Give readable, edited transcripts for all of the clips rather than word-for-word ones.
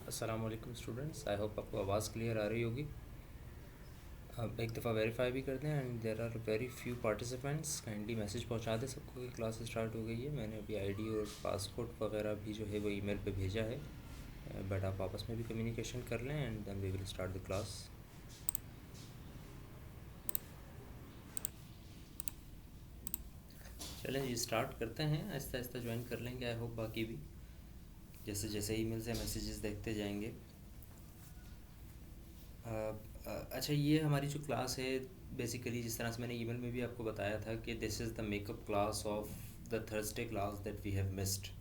अस्सलाम वालेकुम स्टूडेंट्स। आई होप आपको आवाज़ क्लियर आ रही होगी। अब एक दफ़ा वेरीफाई भी कर दें and there are very few participants. Kindly message पहुंचा दें सबको कि क्लास स्टार्ट हो गई है। मैंने अभी आईडी और पासकोड वगैरह भी जो है वो ईमेल पे भेजा है, बट आप आपस में भी कम्युनिकेशन कर लें and then we will start the class. चलें जी, स्टार्ट करते हैं। आहिस्ता आहिस्ता ज्वाइन कर लेंगे। आई होप बाकी भी जैसे जैसे ईमेल्स या मैसेजेस देखते जाएंगे। अच्छा, ये हमारी जो क्लास है, बेसिकली जिस तरह से मैंने ईमेल में भी आपको बताया था कि this is the makeup class of the Thursday class that we have missed.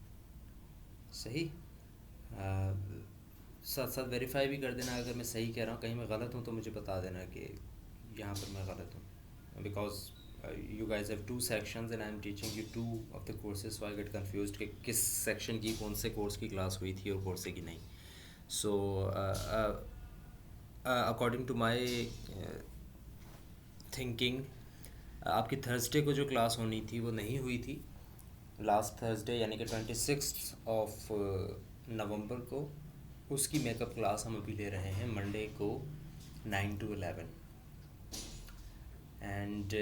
सही। साथ साथ वेरीफाई भी कर देना अगर मैं सही कह रहा हूँ। कहीं मैं गलत हूँ तो मुझे बता देना कि यहाँ पर मैं गलत हूँ, because you guys have two sections and I am teaching you two of the courses, so I get confused कि किस सेक्शन की कौन से कोर्स की क्लास हुई थी और कौन से की नहीं। So according to my thinking, आपकी थर्सडे को जो क्लास होनी थी वो नहीं हुई थी। लास्ट थर्सडे यानी कि 26 नवंबर को उसकी मेकअप क्लास हम अभी ले रहे हैं, मंडे को 9 to 11। एंड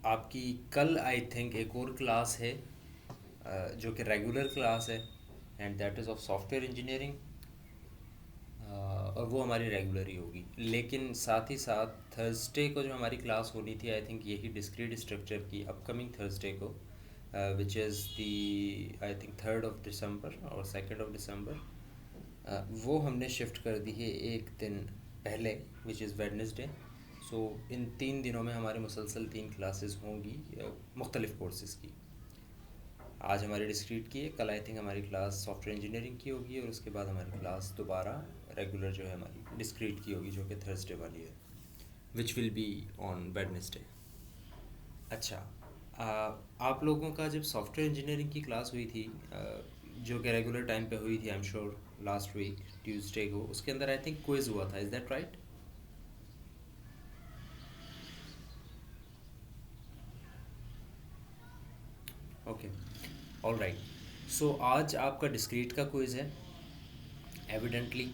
आपकी कल आई थिंक एक और क्लास है, जो कि रेगुलर क्लास है, and that is of software engineering. और वो हमारी रेगुलर ही होगी। लेकिन साथ ही साथ थर्सडे को जो हमारी क्लास होनी थी, आई थिंक यही डिस्क्रीट स्ट्रक्चर की अपकमिंग थर्सडे को, which is the I think 3rd of December और 2nd of December, वो हमने शिफ्ट कर दी है एक दिन पहले, विच इज़ वेडनेसडे। सो इन 3 दिनों में हमारे मुसलसल 3 क्लासेस होंगी मुख्तलिफ़ कोर्सेज़ की। आज हमारी डिस्क्रीट की है, कल आई थिंक हमारी क्लास सॉफ्टवेयर इंजीनियरिंग की होगी, और उसके बाद हमारी क्लास दोबारा रेगुलर जो है हमारी डिस्क्रीट की होगी, जो कि थर्सडे वाली है, which will be on Wednesday. अच्छा, आप लोगों का जब सॉफ्टवेयर इंजीनियरिंग की क्लास हुई थी, जो कि रेगुलर टाइम पे हुई थी, I am sure last week Tuesday को, उसके अंदर आई थिंक क्विज़ हुआ था, is that right? Okay, all right. So आज आपका डिस्क्रीट का क्विज़ है एविडेंटली।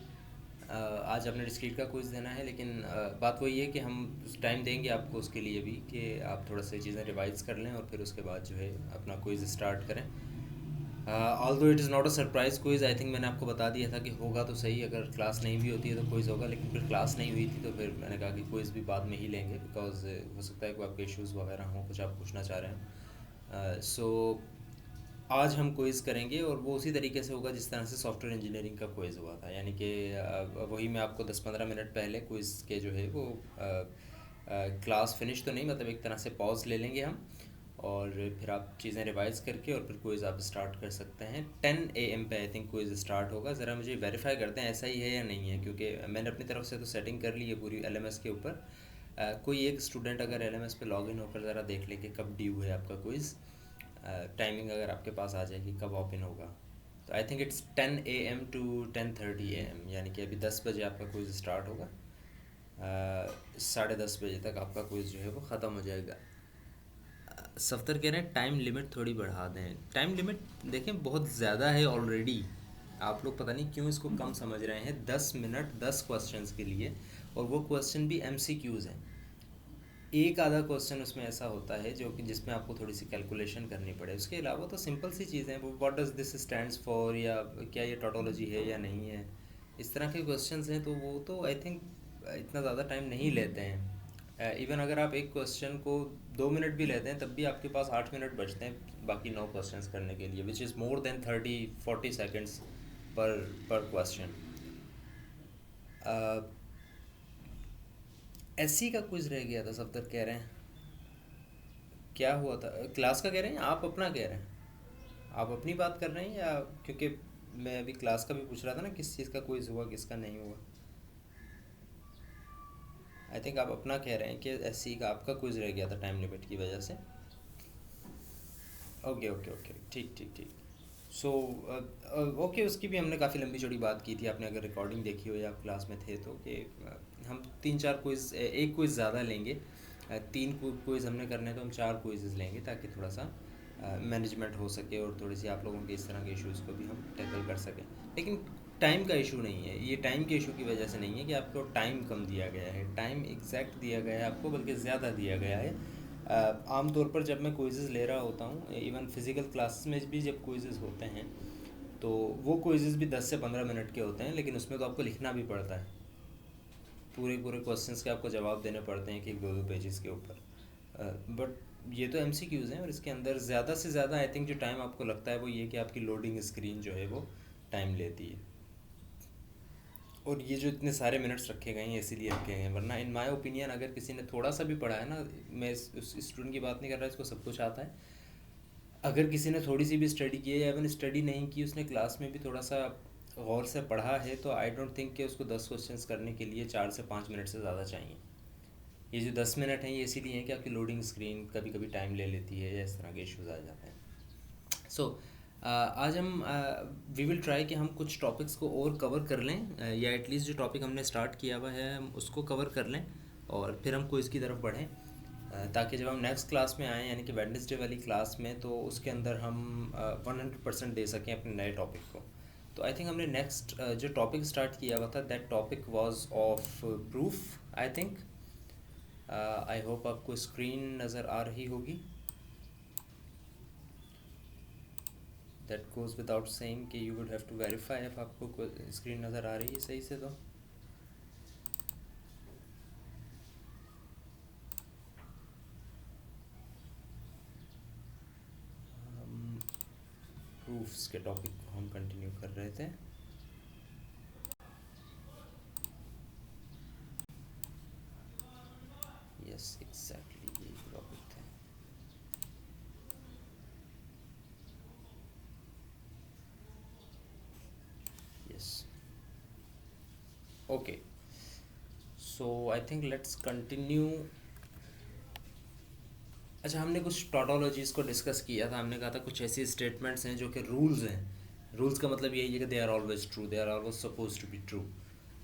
आज आपने डिस्क्रीट का क्विज़ देना है, लेकिन बात वही है कि हम टाइम देंगे आपको उसके लिए भी कि आप थोड़ा सी चीज़ें रिवाइज कर लें और फिर उसके बाद जो है अपना क्विज़ स्टार्ट करें। Although it is not a surprise quiz, I think मैंने आपको बता दिया था कि होगा तो सही, अगर क्लास नहीं भी होती है तो क्विज़ होगा, लेकिन फिर क्लास नहीं हुई थी तो फिर मैंने कहा कि क्विज़ भी बाद में ही लेंगे, बिकॉज हो सकता है कि आपके इश्यूज़ वगैरह हों, कुछ आप पूछना चाह रहे हैं। सो आज हम क्विज़ करेंगे और वो उसी तरीके से होगा जिस तरह से सॉफ्टवेयर इंजीनियरिंग का क्विज़ हुआ था, यानी कि वही मैं आपको 10-15 मिनट पहले क्विज़ के जो है वो क्लास फिनिश तो नहीं, मतलब एक तरह से पॉज ले लेंगे हम, और फिर आप चीज़ें रिवाइज करके और फिर क्विज़ आप स्टार्ट कर सकते हैं। 10 AM पे आई थिंक क्विज़ स्टार्ट होगा। ज़रा मुझे वेरीफाई करते हैं ऐसा ही है या नहीं है, क्योंकि मैंने अपनी तरफ से तो सेटिंग कर ली है पूरी LMS के ऊपर। कोई एक स्टूडेंट अगर LMS पे लॉगिन होकर ज़रा देख ले कि कब ड्यू है आपका क्विज़, टाइमिंग अगर आपके पास आ जाएगी कब ओपन होगा। तो I think it's 10 AM to 10:30 AM, यानी कि अभी 10 बजे आपका क्विज़ स्टार्ट होगा, 10:30 बजे तक आपका क्विज़ जो है वो ख़त्म हो जाएगा। सफ्तर कह रहे हैं टाइम लिमिट थोड़ी बढ़ा दें। टाइम लिमिट देखें बहुत ज़्यादा है ऑलरेडी, आप लोग पता नहीं क्यों इसको कम समझ रहे हैं। 10 मिनट 10 क्वेश्चंस के लिए, और वो क्वेश्चन भी MCQs हैं। एक आधा क्वेश्चन उसमें ऐसा होता है जो कि जिसमें आपको थोड़ी सी कैलकुलेशन करनी पड़े, उसके अलावा तो सिंपल सी चीज़ें हैं। वो what does this stands for, या क्या ये टोटोलॉजी है या नहीं है, इस तरह के क्वेश्चंस हैं। तो वो तो आई थिंक इतना ज़्यादा टाइम नहीं लेते हैं। इवन अगर आप एक क्वेश्चन को 2 मिनट भी लेते हैं तब भी आपके पास 8 मिनट बचते हैं बाकी 9 क्वेश्चंस करने के लिए, which is more than 30-40 seconds पर क्वेश्चन। SC का क्विज रह गया था, सब तक कह रहे हैं। क्या हुआ था क्लास का, कह रहे हैं आप अपना कह रहे हैं, आप अपनी बात कर रहे हैं, या क्योंकि मैं अभी क्लास का भी पूछ रहा था ना, किस चीज़ का क्विज हुआ किसका नहीं हुआ। आई थिंक आप अपना कह रहे हैं कि SC का आपका क्विज रह गया था टाइम लिमिट की वजह से। ओके ओके ओके, ठीक ठीक ठीक। सो ओके, उसकी भी हमने काफ़ी लंबी चौड़ी बात की थी, आपने अगर रिकॉर्डिंग देखी हो या आप क्लास में थे तो, कि हम 3-4 क्विज़, एक क्विज़ ज़्यादा लेंगे। 3 क्विज़ हमने करने हैं तो हम 4 क्विज़ लेंगे, ताकि थोड़ा सा मैनेजमेंट हो सके और थोड़ी सी आप लोगों के इस तरह के इश्यूज़ को भी हम टैकल कर सकें। लेकिन टाइम का इशू नहीं है, ये टाइम के इशू की वजह से नहीं है कि आपको टाइम कम दिया गया है, टाइम एग्जैक्ट दिया गया है आपको, बल्कि ज़्यादा दिया गया है। आमतौर पर जब मैं क्विज़ेज़ ले रहा होता हूँ, इवन फिज़िकल क्लासेस में भी जब क्विज़ेज़ होते हैं, तो वो क्विज़ेज़ भी 10 से 15 मिनट के होते हैं, लेकिन उसमें तो आपको लिखना भी पड़ता है, पूरे पूरे क्वेश्चंस के आपको जवाब देने पड़ते हैं कि 2-2 पेजेस के ऊपर। बट ये तो MCQs हैं, और इसके अंदर ज़्यादा से ज़्यादा आई थिंक जो टाइम आपको लगता है वो ये कि आपकी लोडिंग स्क्रीन जो है वो टाइम लेती है। और ये जो इतने सारे मिनट्स रखे गए हैं इसीलिए रखे गए हैं, वरना इन माय ओपिनियन अगर किसी ने थोड़ा सा भी पढ़ा है ना, मैं उस स्टूडेंट की बात नहीं कर रहा, इसको सब कुछ आता है, अगर किसी ने थोड़ी सी भी स्टडी की है या इवन स्टडी नहीं की, उसने क्लास में भी थोड़ा सा गौर से पढ़ा है, तो आई डोंट थिंक कि उसको 10 क्वेश्चंस करने के लिए 4 से 5 मिनट से ज़्यादा चाहिए। ये जो 10 मिनट हैं ये इसीलिए हैं कि आपकी लोडिंग स्क्रीन कभी कभी टाइम ले लेती है या इस तरह के इश्यूज आ जाते हैं। सो आज हम वी विल ट्राई कि हम कुछ टॉपिक्स को और कवर कर लें, या एटलीस्ट जो टॉपिक हमने स्टार्ट किया हुआ है हम उसको कवर कर लें, और फिर हम क्विज़ की तरफ बढ़ें, ताकि जब हम नेक्स्ट क्लास में आएँ, यानी कि वेडनेसडे वाली क्लास में, तो उसके अंदर हम 100% दे सकें अपने नए टॉपिक को। तो आई थिंक हमने नेक्स्ट जो टॉपिक स्टार्ट किया हुआ था, that topic was of proof I think. I hope आपको स्क्रीन नज़र आ रही होगी। दैट गोज़ विदाउट सेइंग कि you would have to verify if आपको स्क्रीन नज़र आ रही है सही से। तो प्रूफ्स के टॉपिक को हम कंटिन्यू कर रहे थे। यस एग्जैक्टली यही टॉपिक थे। Yes okay, so I think let's continue. अच्छा, हमने कुछ टॉटोलॉजीज़ को डिस्कस किया था, हमने कहा था कुछ ऐसी स्टेटमेंट्स हैं जो कि रूल्स हैं। रूल्स का मतलब यही है कि they are always true, they are always suppose to be true.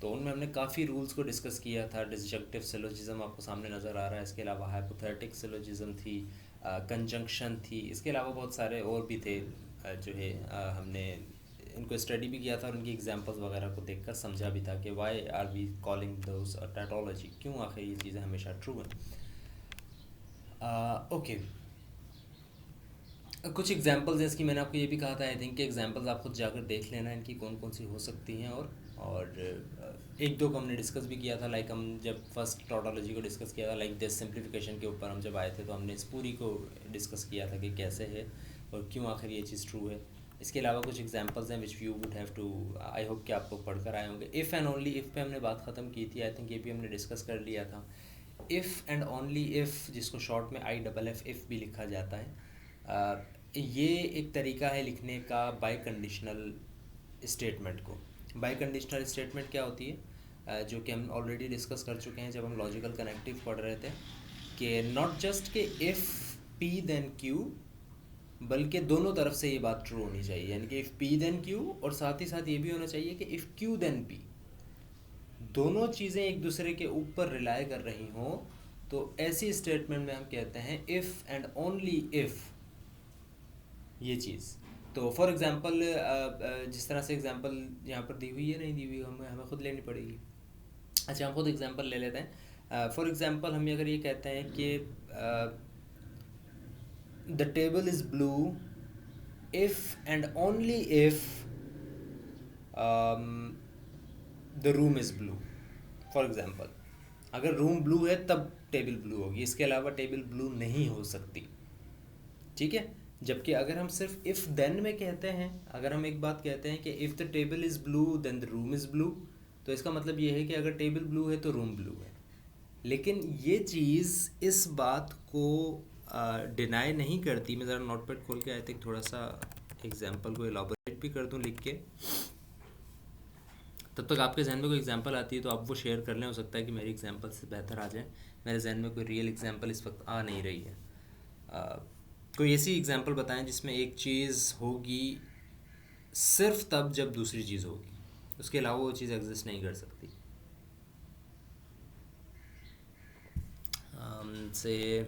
तो उनमें हमने काफ़ी रूल्स को डिस्कस किया था। डिसजंक्टिव सिलोजिज्म आपको सामने नज़र आ रहा है, इसके अलावा हाइपोथेटिक सिलोजिज्म थी, कंजंक्शन थी, इसके अलावा बहुत सारे और भी थे, जो है हमने इनको स्टडी भी किया था और उनकी एग्जांपल्स वगैरह को देखकर समझा भी था कि why are we calling those tautology, क्यों आखिर ये चीज़ें हमेशा ट्रू हैं। ओके, कुछ एग्जांपल्स हैं इसकी, मैंने आपको ये भी कहा था आई थिंक कि एग्जांपल्स आप खुद जाकर देख लेना इनकी कौन कौन सी हो सकती हैं। और एक दो को हमने डिस्कस भी किया था, लाइक हम जब फर्स्ट टॉटोलॉजी को डिस्कस किया था, लाइक दिस सिंप्लीफिकेशन के ऊपर हम जब आए थे, तो हमने इस पूरी को डिस्कस किया था कि कैसे है और क्यों आखिर ये चीज़ ट्रू है। इसके अलावा कुछ एग्जांपल्स हैं which you would have to, I hope कि आप लोग पढ़कर आए होंगे। इफ़ एंड ओनली इफ़ पे हमने बात ख़त्म की थी, आई थिंक ये भी हमने डिस्कस कर लिया था। इफ़ एंड ओनली इफ़, जिसको शॉर्ट में IFF इफ़ भी लिखा जाता है, ये एक तरीका है लिखने का बाई कंडीशनल स्टेटमेंट को। बाई कंडीशनल स्टेटमेंट क्या होती है, जो कि हम ऑलरेडी डिस्कस कर चुके हैं जब हम लॉजिकल कनेक्टिव पढ़ रहे थे, कि नॉट जस्ट कि इफ़ P देन Q, बल्कि दोनों तरफ से ये बात ट्रू होनी चाहिए, यानी कि इफ़ P देन Q, और साथ ही साथ ये भी होना चाहिए कि इफ़ Q देन P, दोनों चीज़ें एक दूसरे के ऊपर रिलाई कर रही हों, तो ऐसी स्टेटमेंट में हम कहते हैं इफ़ एंड ओनली इफ़ ये चीज़। तो फॉर एग्ज़ाम्पल जिस तरह से एग्ज़ाम्पल यहाँ पर दी हुई है, नहीं दी हुई, हमें हमें खुद लेनी पड़ेगी। अच्छा, हम खुद एग्ज़ाम्पल ले लेते हैं। फॉर एग्ज़ाम्पल हम अगर ये कहते हैं कि the table is blue if and only if the room is blue. For example, अगर रूम ब्लू है तब टेबल ब्लू होगी, इसके अलावा टेबल ब्लू नहीं हो सकती, ठीक है। जबकि अगर हम सिर्फ इफ़ देन में कहते हैं, अगर हम एक बात कहते हैं कि if the table is blue then the room is blue, तो इसका मतलब ये है कि अगर टेबल ब्लू है तो रूम ब्लू है। लेकिन ये चीज़ इस बात को डिनाई नहीं करती। मैं ज़रा नोटपैड खोल के आए थे, थोड़ा सा एग्जाम्पल को एलाबोरेट भी कर दूं लिख के, तब तक आपके जहन में कोई एग्जांपल आती है तो आप वो शेयर कर लें, हो सकता है कि मेरी एग्जांपल से बेहतर आ जाए। मेरे जहन में कोई रियल एग्जांपल इस वक्त आ नहीं रही है। कोई ऐसी एग्जांपल बताएं जिसमें एक चीज़ होगी सिर्फ तब जब दूसरी चीज़ होगी, उसके अलावा वो चीज़ एग्जिस्ट नहीं कर सकती। से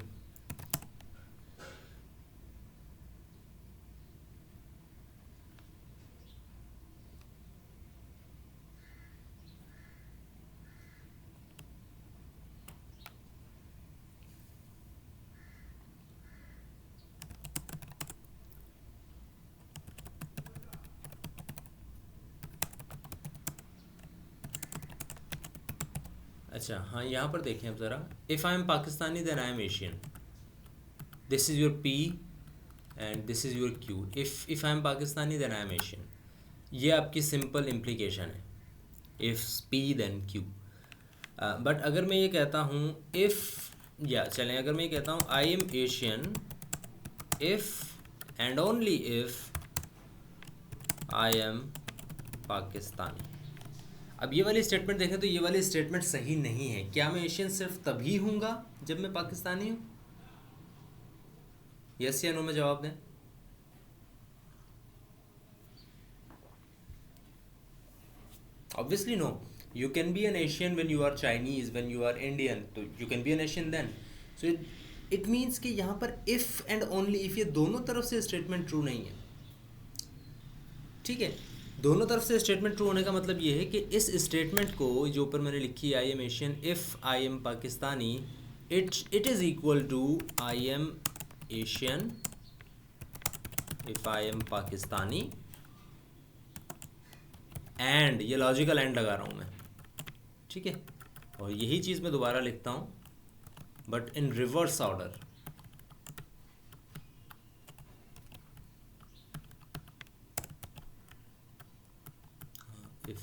अच्छा हाँ, यहाँ पर देखें अब ज़रा, if I am Pakistani then I am Asian, this is your P and this is your Q, if I am Pakistani then I am Asian, ये आपकी सिंपल इम्प्लीकेशन है, if P then Q. But अगर मैं ये कहता हूँ इफ़, या चलें अगर मैं ये कहता हूँ आई am Asian if and only if I am Pakistani. अब ये वाली स्टेटमेंट देखें तो ये वाली स्टेटमेंट सही नहीं है। क्या मैं एशियन सिर्फ तभी हूँगा जब मैं पाकिस्तानी हूँ? यस या नो में जवाब दें। Obviously no. You can be an Asian when you are Chinese, when you are Indian, तो you can be an Asian then. So it means कि यहाँ पर if and only if ये दोनों तरफ से स्टेटमेंट ट्रू नहीं है, ठीक है। दोनों तरफ से स्टेटमेंट ट्रू होने का मतलब ये है कि इस स्टेटमेंट को जो ऊपर मैंने लिखी I am Asian if I am Pakistani, it is equal to I am Asian if I am Pakistani and, ये लॉजिकल एंड लगा रहा हूँ मैं, ठीक है। और यही चीज़ मैं दोबारा लिखता हूँ but in reverse order. If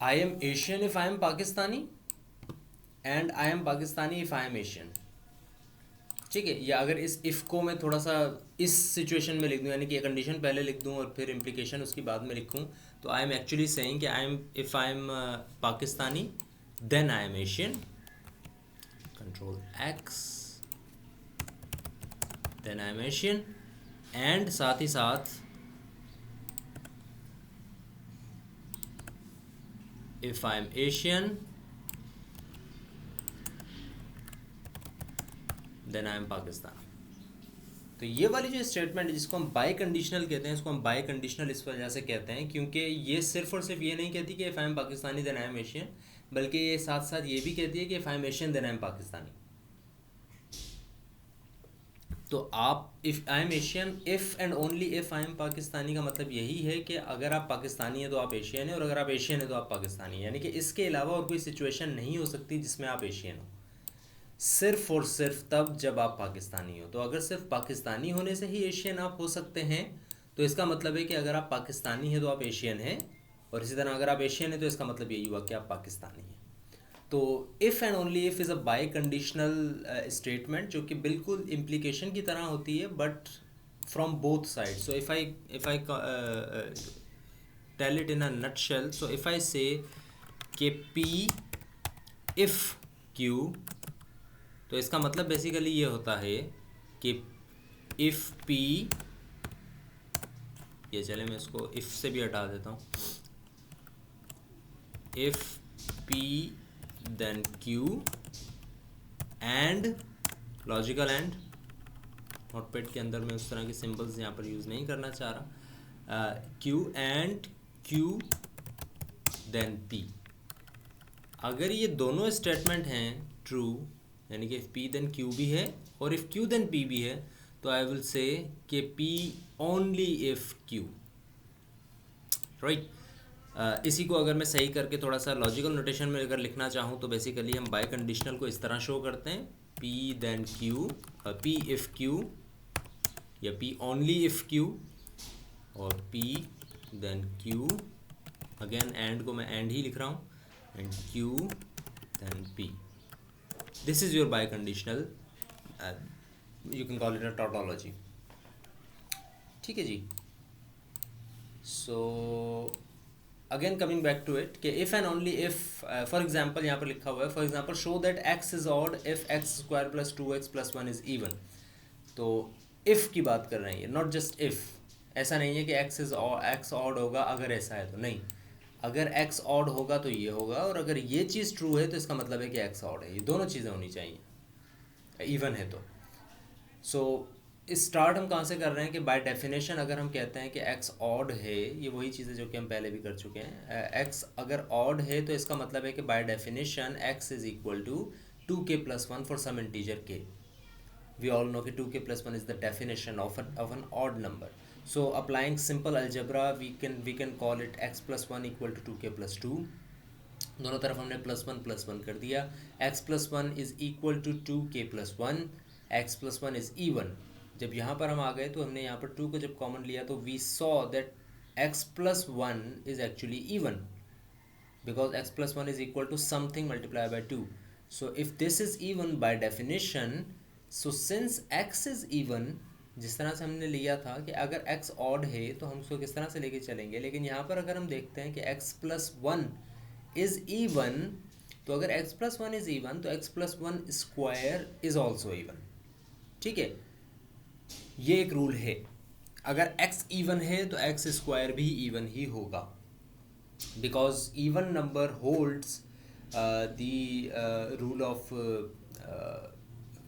I am Asian if I am Pakistani and I am Pakistani if I am Asian, ठीक है। या अगर इस इफ़ को मैं थोड़ा सा इस सिचुएशन में लिख दूँ, यानी कि कंडीशन पहले लिख दूँ और फिर इम्प्लीकेशन उसकी बाद में लिखूँ, तो आई एम एक्चुअली सेइंग कि I am if I am Pakistani then I am Asian, control X, then I am Asian, and साथ ही साथ if I am Asian then I am Pakistani. तो ये वाली जो स्टेटमेंट है जिसको हम बाई कंडीशनल कहते हैं, इसको हम बाई कंडीशनल इस वजह से कहते हैं क्योंकि ये सिर्फ और सिर्फ ये नहीं कहती कि if I am Pakistani then I am Asian, बल्कि ये साथ साथ ये भी कहती है कि if I am Asian then I am Pakistani. तो आप if I am Asian if and only if I am Pakistani का मतलब यही है कि अगर आप पाकिस्तानी हैं तो आप एशियन हैं, और अगर आप एशियन हैं तो आप पाकिस्तानी हैं, यानी कि इसके अलावा और कोई सिचुएशन नहीं हो सकती जिसमें आप एशियन हो, सिर्फ और सिर्फ तब जब आप पाकिस्तानी हो। तो अगर सिर्फ पाकिस्तानी होने से ही एशियन आप हो सकते हैं, तो इसका मतलब है कि अगर आप पाकिस्तानी हैं तो आप एशियन हैं, और इसी तरह अगर आप एशियन हैं तो इसका मतलब यही हुआ कि आप पाकिस्तानी हैं। तो if and only if is a biconditional statement जो कि बिल्कुल इम्प्लीकेशन की तरह होती है but from both side. So if I tell it in a nutshell, so if I say कि पी इफ़ क्यू, तो इसका मतलब बेसिकली ये होता है कि इफ़ पी, ये चले मैं इसको इफ़ से भी हटा देता हूँ, if P then Q and, logical and, notepad के अंदर मैं उस तरह के सिंबल्स यहाँ पर यूज़ नहीं करना चाह रहा, Q and Q then P. अगर ये दोनों स्टेटमेंट हैं ट्रू, यानी कि इफ़ पी देन क्यू भी है और इफ़ क्यू देन पी भी है, तो आई विल से कि P only if Q, right. इसी को अगर मैं सही करके थोड़ा सा लॉजिकल नोटेशन में अगर लिखना चाहूँ तो बेसिकली हम बाय कंडीशनल को इस तरह शो करते हैं, P then Q, P if Q, या पी ओनली इफ़ क्यू, और P then Q, again and को मैं एंड ही लिख रहा हूँ, and Q then P. This is your biconditional, you can call it a tautology, ठीक है जी। So again coming back to it कि if and only if, for example यहाँ पर लिखा हुआ है, for example show that x is odd if x square plus 2x plus 1 is even। तो if की बात कर रहे हैं, not just if। ऐसा नहीं है कि x odd होगा अगर ऐसा है तो, नहीं, अगर x ऑड होगा तो ये होगा, और अगर ये चीज़ ट्रू है तो इसका मतलब है कि x ऑड है। ये दोनों चीज़ें होनी चाहिए, इवन है तो। सो स्टार्ट हम कहाँ से कर रहे हैं कि बाय डेफिनेशन अगर हम कहते हैं कि x ऑड है, ये वही चीज़ है जो कि हम पहले भी कर चुके हैं, x अगर ऑड है तो इसका मतलब है कि by definition x is equal to 2k + 1 for some integer k। we all know that 2k plus 1 is the definition of an odd number. So applying simple algebra, we can call it x plus 1 equal to 2k plus 2. दोनों तरफ हमने plus one कर दिया. x plus one is equal to 2k plus one. X plus one is even. जब यहाँ पर हम आ गए तो हमने यहाँ पर 2 को जब कॉमन लिया तो we saw that x plus one is actually even, because x plus 1 is equal to something multiplied by 2. So if this is even by definition, so since x is even, जिस तरह से हमने लिया था कि अगर x odd है तो हम उसको किस तरह से लेके चलेंगे, लेकिन यहाँ पर अगर हम देखते हैं कि x plus 1 is even, तो अगर x plus 1 is even तो x plus 1 square is also even. ठीक है, ये एक रूल है. अगर x even है तो x square भी even ही होगा, because even number holds the rule of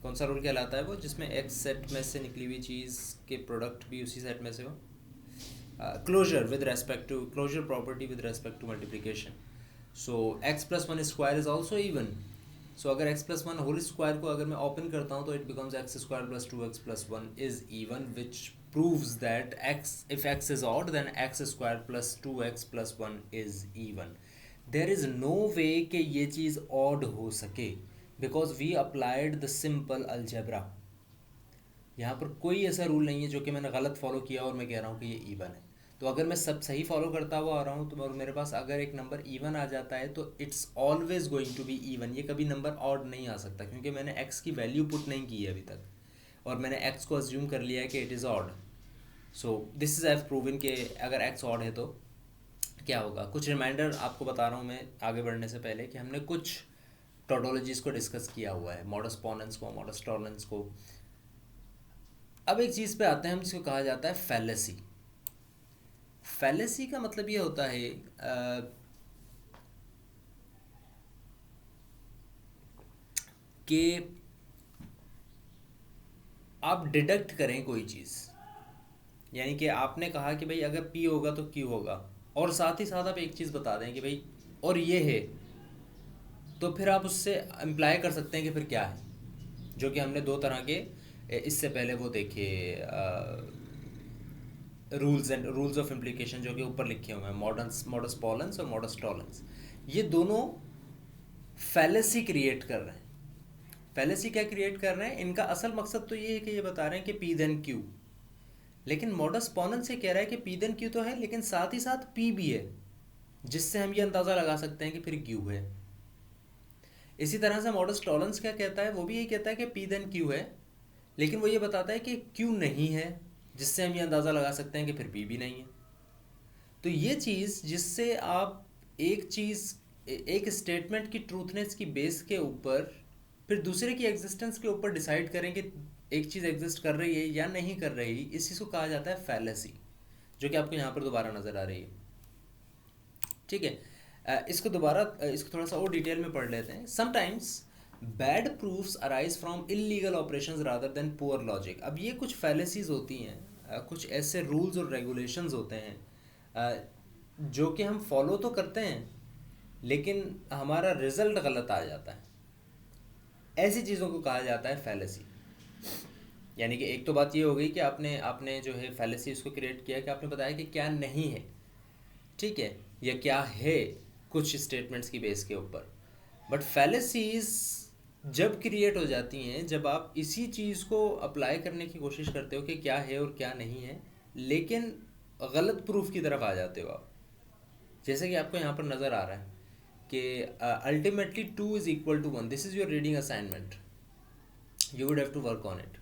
कौन सा रूल कहलाता है वो, जिसमें x सेट में से निकली हुई चीज़ के प्रोडक्ट भी उसी सेट में से हो. Closure with respect to closure property with respect to multiplication. So x plus one square is also even. So अगर x plus one whole square को अगर मैं ओपन करता हूँ तो it becomes x square plus 2x plus one is even, which proves that x, if x is odd then x square plus 2x plus 1 is even. There is no way कि ये चीज़ odd हो सके because we applied the simple algebra. यहाँ पर कोई ऐसा rule नहीं है जो कि मैंने गलत फॉलो किया और मैं कह रहा हूँ कि ये इवन है. तो अगर मैं सब सही फॉलो करता हुआ आ रहा हूँ तो मेरे पास अगर एक नंबर इवन आ जाता है तो it's always going to be even. ये कभी नंबर ऑड नहीं आ सकता क्योंकि मैंने x की वैल्यू पुट नहीं की है अभी तक और मैंने x को अज्यूम कर लिया है कि it is odd. So this is I have proven कि अगर x ऑड है तो क्या होगा. कुछ रिमाइंडर आपको बता रहा हूँ मैं आगे बढ़ने से पहले कि हमने कुछ टोटोलॉजीज़ को डिस्कस किया हुआ है, मॉडस पोनेंस को, मॉडस टॉलरेंस को. अब एक चीज़ पे आते हैं हम जिसको कहा जाता है फैलेसी. फैलेसी का मतलब ये होता है कि आप डिडक्ट करें कोई चीज़, यानी कि आपने कहा कि भाई अगर P होगा तो Q होगा, और साथ ही साथ आप एक चीज़ बता दें कि भाई और ये है, तो फिर आप उससे इम्प्लाई कर सकते हैं कि फिर क्या है, जो कि हमने दो तरह के इससे पहले वो देखे रूल्स ऑफ इम्प्लीकेशन जो कि ऊपर लिखे हुए हैं, मॉडस पोलेंस और मॉडस टॉलेंस. ये दोनों फैलेसी क्रिएट कर रहे हैं. फैलेसी क्या क्रिएट कर रहे हैं, इनका असल मकसद तो ये है कि ये बता रहे हैं कि P देन Q, लेकिन मॉडस पोनेंस से कह रहा है कि P देन Q तो है लेकिन साथ ही साथ P भी है, जिससे हम ये अंदाज़ा लगा सकते हैं कि फिर Q है. इसी तरह से मॉडस टॉलेंस क्या कहता है, वो भी यही कहता है कि P देन Q है, लेकिन वो ये बताता है कि Q नहीं है, जिससे हम ये अंदाज़ा लगा सकते हैं कि फिर P भी नहीं है. तो ये चीज़ जिससे आप एक स्टेटमेंट की ट्रूथनेस की बेस के ऊपर फिर दूसरे की एग्जिस्टेंस के ऊपर डिसाइड करें कि एक चीज़ एग्जिस्ट कर रही है या नहीं कर रही, इस चीज़ को कहा जाता है फैलेसी, जो कि आपको यहाँ पर दोबारा नज़र आ रही है. ठीक है, इसको थोड़ा सा और डिटेल में पढ़ लेते हैं. Sometimes bad proofs arise from illegal operations rather than poor logic. अब ये कुछ फैलेसीज होती हैं, कुछ ऐसे रूल्स और रेगुलेशंस होते हैं जो कि हम फॉलो तो करते हैं लेकिन हमारा रिजल्ट गलत आ जाता है. ऐसी चीज़ों को कहा जाता है फैलेसी. यानी कि एक तो बात ये हो गई कि आपने जो है फैलेसी उसको क्रिएट किया कि आपने बताया कि क्या नहीं है, ठीक है, या क्या है कुछ स्टेटमेंट्स की बेस के ऊपर. बट फैलेसीज जब क्रिएट हो जाती हैं जब आप इसी चीज़ को अप्लाई करने की कोशिश करते हो कि क्या है और क्या नहीं है, लेकिन गलत प्रूफ की तरफ आ जाते हो आप. जैसे कि आपको यहाँ पर नज़र आ रहा है कि ultimately 2 is equal to 1. This is your reading assignment, you would have to work on it.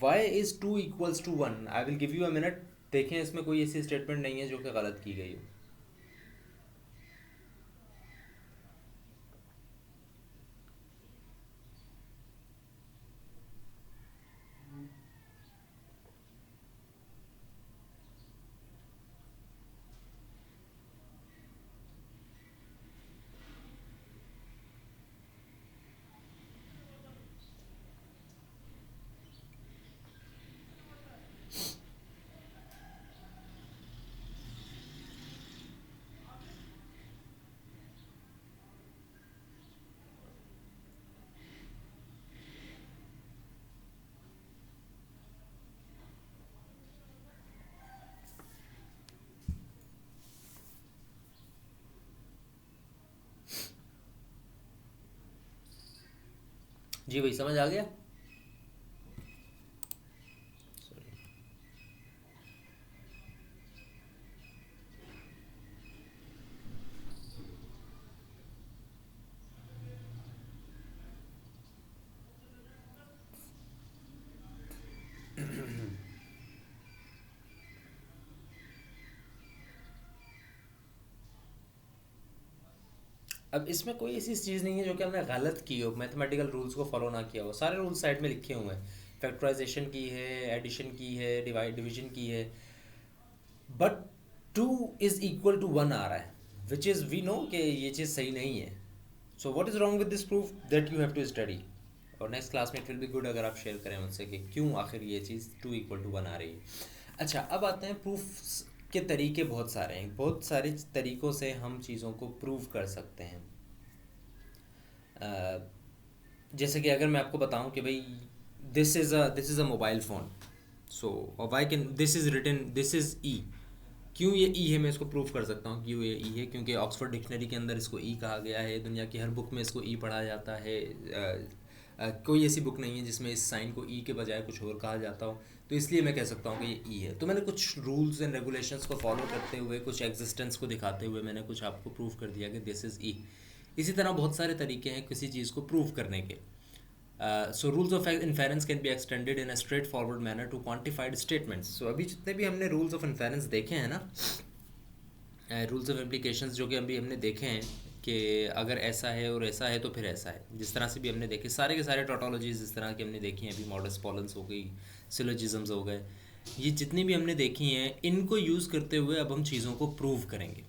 Why is 2 equals to 1? I will give you a minute. देखें इसमें कोई ऐसी स्टेटमेंट नहीं है जो कि गलत की गई हो. जी भाई, समझ आ गया। अब इसमें कोई ऐसी चीज़ नहीं है जो कि हमने गलत की हो, मैथमेटिकल रूल्स को फॉलो ना किया हो। सारे रूल्स साइड में लिखे हुए हैं। फैक्टराइजेशन की है, एडिशन की है, डिवाइड डिवीजन की है, but two is equal to one आ रहा है, विच इज़ वी नो कि ये चीज़ सही नहीं है। So what is wrong with this proof, that you have to study. और नेक्स्ट क्लास में इट विल बी गुड अगर आप शेयर करें मुझसे कि क्यों आखिर ये चीज़ टू इक्वल टू वन आ रही है। अच्छा, अब आते हैं प्रूफ के तरीके। बहुत सारे हैं, बहुत सारे तरीक़ों से हम चीज़ों को प्रूव कर सकते हैं। जैसे कि अगर मैं आपको बताऊं कि भाई this is a mobile phone, so और why can this is written this is E. क्यों ये ई है, मैं इसको प्रूव कर सकता हूँ क्यों ये ई है, क्योंकि ऑक्सफोर्ड डिक्शनरी के अंदर इसको ई कहा गया है। दुनिया की हर बुक में इसको ई पढ़ा जाता है। कोई ऐसी बुक नहीं है जिसमें इस साइन को ई के बजाय कुछ और कहा जाता हो। तो इसलिए मैं कह सकता हूँ कि ये ई है। तो मैंने कुछ रूल्स एंड रेगुलेशंस को फॉलो करते हुए, कुछ एग्जिस्टेंस को दिखाते हुए मैंने कुछ आपको प्रूव कर दिया कि दिस इज़ ई। इसी तरह बहुत सारे तरीके हैं किसी चीज़ को प्रूव करने के। So rules of inference can be extended in a straightforward manner to quantified statements. So अभी जितने भी हमने रूल्स ऑफ इन्फेरेंस देखे हैं ना, रूल्स ऑफ इम्प्लीकेशंस जो कि अभी हमने देखे हैं कि अगर ऐसा है और ऐसा है तो फिर ऐसा है, जिस तरह से भी हमने देखे सारे के सारे टोटोलॉजीज जिस तरह की हमने देखी हैं, अभी मॉडस पॉलेंस हो गई, सिलोजिज्म्स हो गए, ये जितनी भी हमने देखी हैं, इनको यूज़ करते हुए अब हम चीज़ों को प्रूव करेंगे।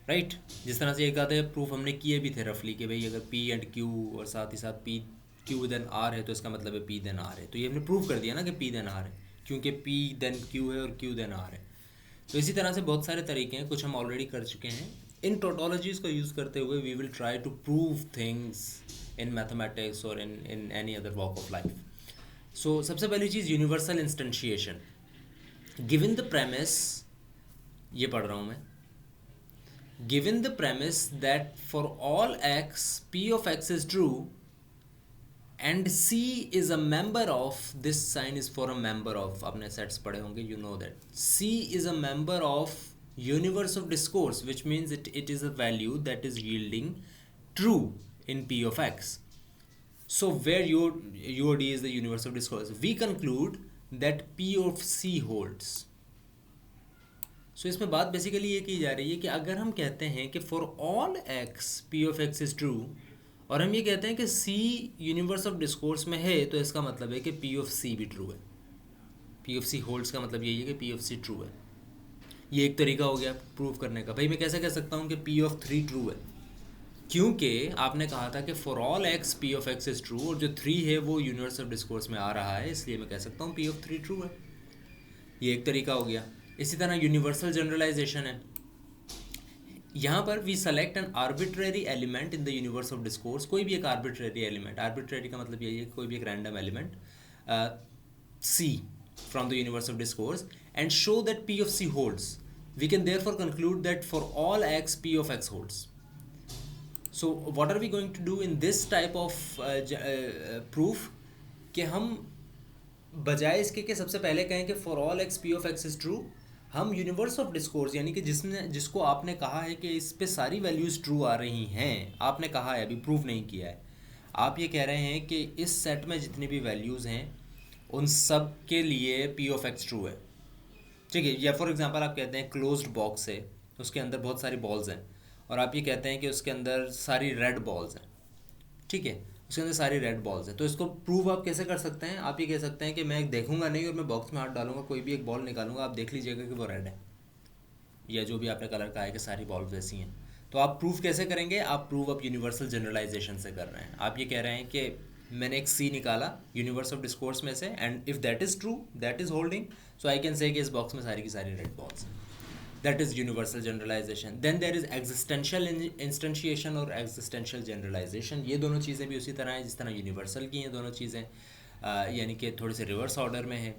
राइट जिस तरह से एक आधे प्रूफ हमने किए भी थे रफली कि भाई अगर पी एंड क्यू और साथ ही साथ पी क्यू देन आर है तो इसका मतलब है पी देन आर है। तो ये हमने प्रूव कर दिया ना कि पी देन आर है, क्योंकि पी देन क्यू है और क्यू देन आर है। तो इसी तरह से बहुत सारे तरीके हैं, कुछ हम ऑलरेडी कर चुके हैं। इन टोटोलॉजीज़ को यूज़ करते हुए we will try to prove things in mathematics और in any other walk of life. So सबसे पहली चीज़ universal instantiation. Given the premise, ये पढ़ रहा हूँ मैं, given the premise that for all x p of x is true and c is a member of, this sign is for a member of, आपने sets पढ़े होंगे, you know that c is a member of universe of discourse, which means it is a value that is yielding true in p of x. So where UOD is the universe of discourse, we conclude that p of c holds. सो इसमें बात basically ये की जा रही है कि अगर हम कहते हैं कि for all X P of X is true, और हम ये कहते हैं कि सी यूनिवर्स ऑफ डिस्कोर्स में है, तो इसका मतलब है कि पी ऑफ सी भी ट्रू है। पी ऑफ सी होल्ड्स का मतलब यही है कि पी ऑफ सी ट्रू है। ये एक तरीका हो गया प्रूव करने का। भाई मैं कैसे कह सकता हूँ कि पी ऑफ थ्री ट्रू है, क्योंकि आपने कहा था कि for all X P of X is true, और जो थ्री है वो यूनिवर्स ऑफ डिस्कोर्स में आ रहा है, इसलिए मैं कह सकता हूँ पी ऑफ थ्री ट्रू है। ये एक तरीका हो गया। इसी तरह यूनिवर्सल जनरलाइजेशन है। यहाँ पर we select an arbitrary element in the universe of discourse. कोई भी एक आर्बिट्रेरी एलिमेंट, आर्बिट्रेरी का मतलब यही है कोई भी एक random element C from the universe of discourse and show that P of C holds. We can therefore conclude that for all X P of X holds. So what are we going to do in this type of proof कि हम बजाय इसके कि सबसे पहले कहें कि for all X P of X is true, हम यूनिवर्स ऑफ डिस्कोर्स यानी कि जिसको आपने कहा है कि इस पे सारी वैल्यूज़ ट्रू आ रही हैं, आपने कहा है, अभी प्रूव नहीं किया है, आप ये कह रहे हैं कि इस सेट में जितनी भी वैल्यूज़ हैं उन सब के लिए पी ऑफ एक्स ट्रू है। ठीक है, या फॉर एग्जांपल आप कहते हैं क्लोज्ड बॉक्स है, उसके अंदर बहुत सारी बॉल्स हैं, और आप ये कहते हैं कि उसके अंदर सारी रेड बॉल्स हैं। ठीक है, उसके अंदर सारी रेड बॉल्स हैं। तो इसको प्रूव आप कैसे कर सकते हैं? आप ये कह सकते हैं कि मैं देखूंगा नहीं और मैं बॉक्स में हाथ डालूंगा, कोई भी एक बॉल निकालूंगा, आप देख लीजिएगा कि वो रेड है, या जो भी आपने कलर का है कि सारी बॉल्स वैसी हैं। तो आप प्रूव कैसे करेंगे? आप प्रूव आप यूनिवर्सल जनरलाइजेशन से कर रहे हैं। आप ये कह रहे हैं कि मैंने एक सी निकाला यूनिवर्स ऑफ डिस्कोर्स में से, and if that is true, that is holding, so I can say कि इस बॉक्स में सारी की सारी रेड बॉल्स हैं। That is universal generalization. Then there is existential instantiation और existential generalization. ये दोनों चीज़ें भी उसी तरह हैं जिस तरह यूनिवर्सल की हैं दोनों चीज़ें, यानी कि थोड़े से रिवर्स ऑर्डर में है।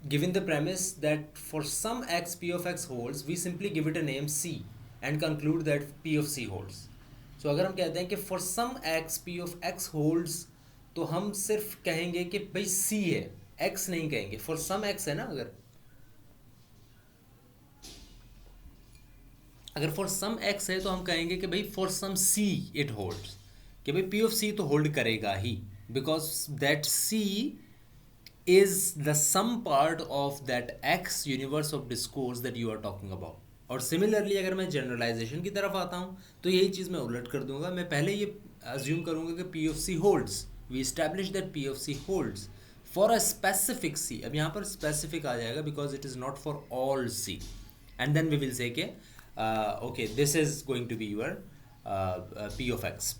Given the premise that for some x p of x holds, we simply give it a name c and conclude that p of c holds. So अगर हम कहते हैं कि for some x p of x holds तो हम सिर्फ कहेंगे कि भाई सी है, एक्स नहीं कहेंगे। फॉर सम एक्स है ना, अगर अगर फॉर सम एक्स है तो हम कहेंगे कि भाई for some C it holds, कि भाई पी ऑफ सी तो होल्ड करेगा ही, because that C is the sum part of that x universe of discourse that you are talking about. और सिमिलरली अगर मैं जनरलाइजेशन की तरफ आता हूँ तो यही चीज़ मैं उलट कर दूंगा। मैं पहले ये अज्यूम करूंगा कि P of C holds, we establish that P of C holds for a specific C. अब यहाँ पर स्पेसिफिक आ जाएगा because it is not for all C, and then we will say के okay this is going to be your P of X.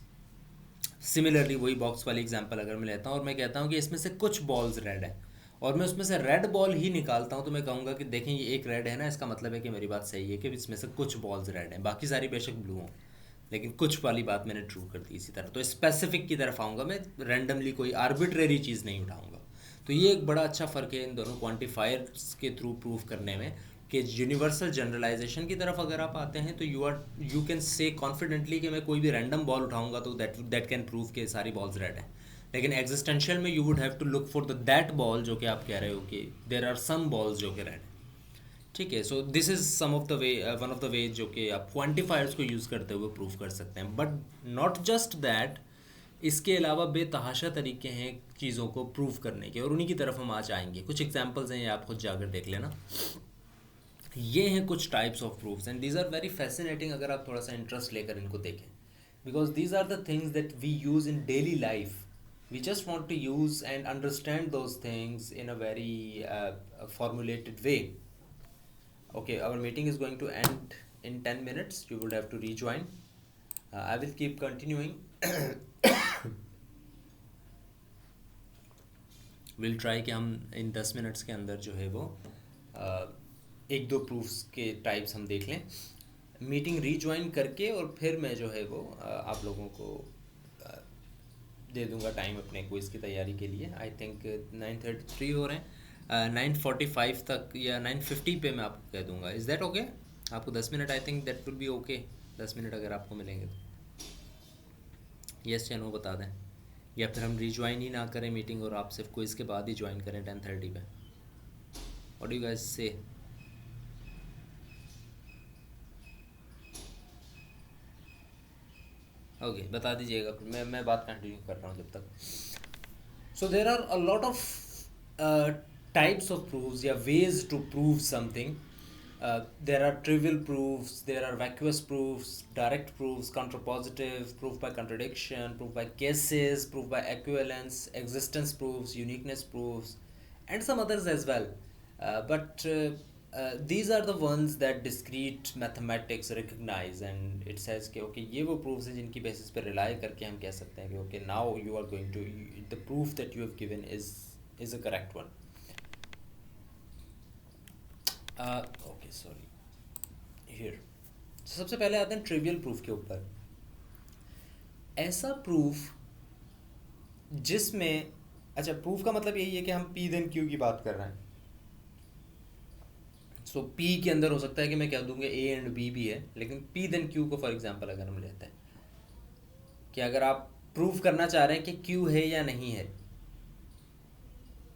Similarly वही box वाली example अगर मैं लेता हूँ और मैं कहता हूँ कि इसमें से कुछ बॉल्स रेड है और मैं उसमें से रेड बॉल ही निकालता हूँ, तो मैं कहूँगा कि देखें ये एक रेड है ना, इसका मतलब है कि मेरी बात सही है कि इसमें से कुछ बॉल्स रेड हैं, बाकी सारी बेशक ब्लू हों, लेकिन कुछ वाली बात मैंने ट्रू कर दी। इसी तरह तो स्पेसिफिक की तरफ आऊँगा, मैं रैंडमली कोई आर्बिट्रेरी चीज़ नहीं उठाऊँगा। तो ये एक बड़ा अच्छा फ़र्क है इन दोनों क्वान्टिफायर्स के थ्रू प्रूव करने में कि यूनिवर्सल जनरलाइजेशन की तरफ अगर आप आते हैं तो यू कैन से कॉन्फिडेंटली कि मैं कोई भी रैंडम बॉल उठाऊंगा तो दैट कैन प्रूव कि सारी बॉल्स रेड हैं। लेकिन एग्जिस्टेंशियल में you would have to look for the that ball जो कि आप कह रहे हो कि देर आर सम बॉल्स जो कि रेड हैं। ठीक है, so this is some of the way, one of the way जो कि आप क्वान्टिफायर्स को यूज़ करते हुए प्रूव कर सकते हैं। बट नॉट जस्ट दैट, इसके अलावा बेतहाशा तरीके हैं चीज़ों को प्रूव करने के, और उन्हीं की तरफ हम आज आएंगे। कुछ एग्जांपल्स हैं, ये आप खुद जाकर देख लेना। ये हैं कुछ types of proofs and these are very fascinating अगर आप थोड़ा सा इंटरेस्ट लेकर इनको देखें, because these are the things that we use in daily life. We just want to use and understand those things in a very formulated way. Okay, our meeting is going to end in 10 minutes. You will have to rejoin. I will keep continuing. We'll try कि हम इन 10 minutes के अंदर जो है वो एक दो proofs के टाइप्स हम देख लें, मीटिंग रीज्वाइन करके, और फिर मैं जो है वो आप लोगों को दे दूंगा टाइम अपने क्विज़ की तैयारी के लिए। आई थिंक 9:33 हो रहे हैं, 9:45 तक या 9:50 पे मैं आपको कह दूंगा। Is that okay? आपको 10 minute, I think that will be okay. 10 minute अगर आपको मिलेंगे तो यस या नो बता दें, या फिर हम रीज्वाइन ही ना करें मीटिंग और आप सिर्फ क्विज़ के बाद ही ज्वाइन करें 10:30 पे। व्हाट डू यू गाइस से? ओके, बता दीजिएगा, फिर मैं बात कंटिन्यू कर रहा हूँ जब तक। So there are a lot of types of proofs या ways to prove something. There are trivial proofs, there are vacuous proofs, direct proofs, contrapositive, proof by contradiction, proof by cases, proof by equivalence, existence proofs, uniqueness proofs, and some others as well. But these are the ones that discrete mathematics recognize, and it says कि okay, ये वो proofs हैं जिनकी basis पे rely करके हम कह सकते हैं कि okay, now you are going to, the proof that you have given is a correct one. Okay, sorry, here सबसे पहले आते हैं ट्रिवियल प्रूफ के ऊपर। ऐसा प्रूफ जिसमें, अच्छा, प्रूफ का मतलब यही है कि हम पी देन क्यू की बात कर रहे हैं। सो पी के अंदर हो सकता है कि मैं कह दूंगा ए एंड बी भी है, लेकिन पी देन क्यू को फॉर एग्जांपल अगर हम लेते हैं कि अगर आप प्रूफ करना चाह रहे हैं कि क्यू है या नहीं है,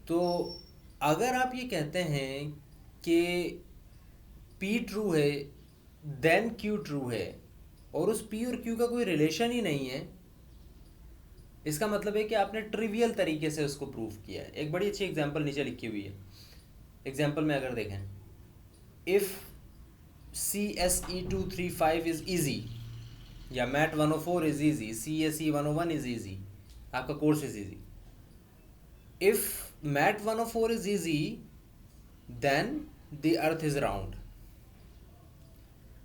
तो अगर आप ये कहते हैं कि P ट्रू है देन Q ट्रू है और उस P और Q का कोई रिलेशन ही नहीं है, इसका मतलब है कि आपने ट्रिवियल तरीके से उसको प्रूफ किया है। एक बड़ी अच्छी एग्जांपल नीचे लिखी हुई है। एग्जांपल में अगर देखें, इफ़ CSE235 इज़ ईजी या MAT 104 is easy, CSE 101 is easy, आपका course is easy. If MAT 104 is easy then the earth is round.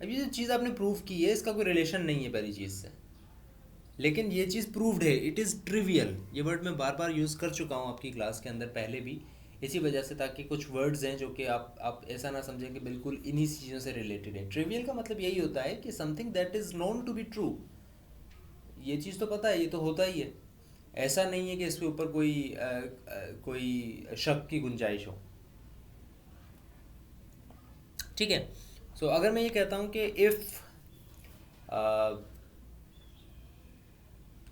अब ये जो चीज़ आपने प्रूव की है इसका कोई रिलेशन नहीं है पहली चीज़ से, लेकिन ये चीज़ प्रूव्ड है, इट इज़ ट्रिवियल। ये वर्ड मैं बार बार यूज़ कर चुका हूँ आपकी क्लास के अंदर पहले भी, इसी वजह से, ताकि कुछ वर्ड्स हैं जो कि आप ऐसा ना समझें कि बिल्कुल इन्हीं चीज़ों से रिलेटेड है। ट्रिवियल का मतलब यही होता है कि something that is known to be true. ये चीज़ तो पता है, ये तो होता ही है, ऐसा नहीं है कि इसके ऊपर कोई शक की गुंजाइश हो। ठीक है, सो अगर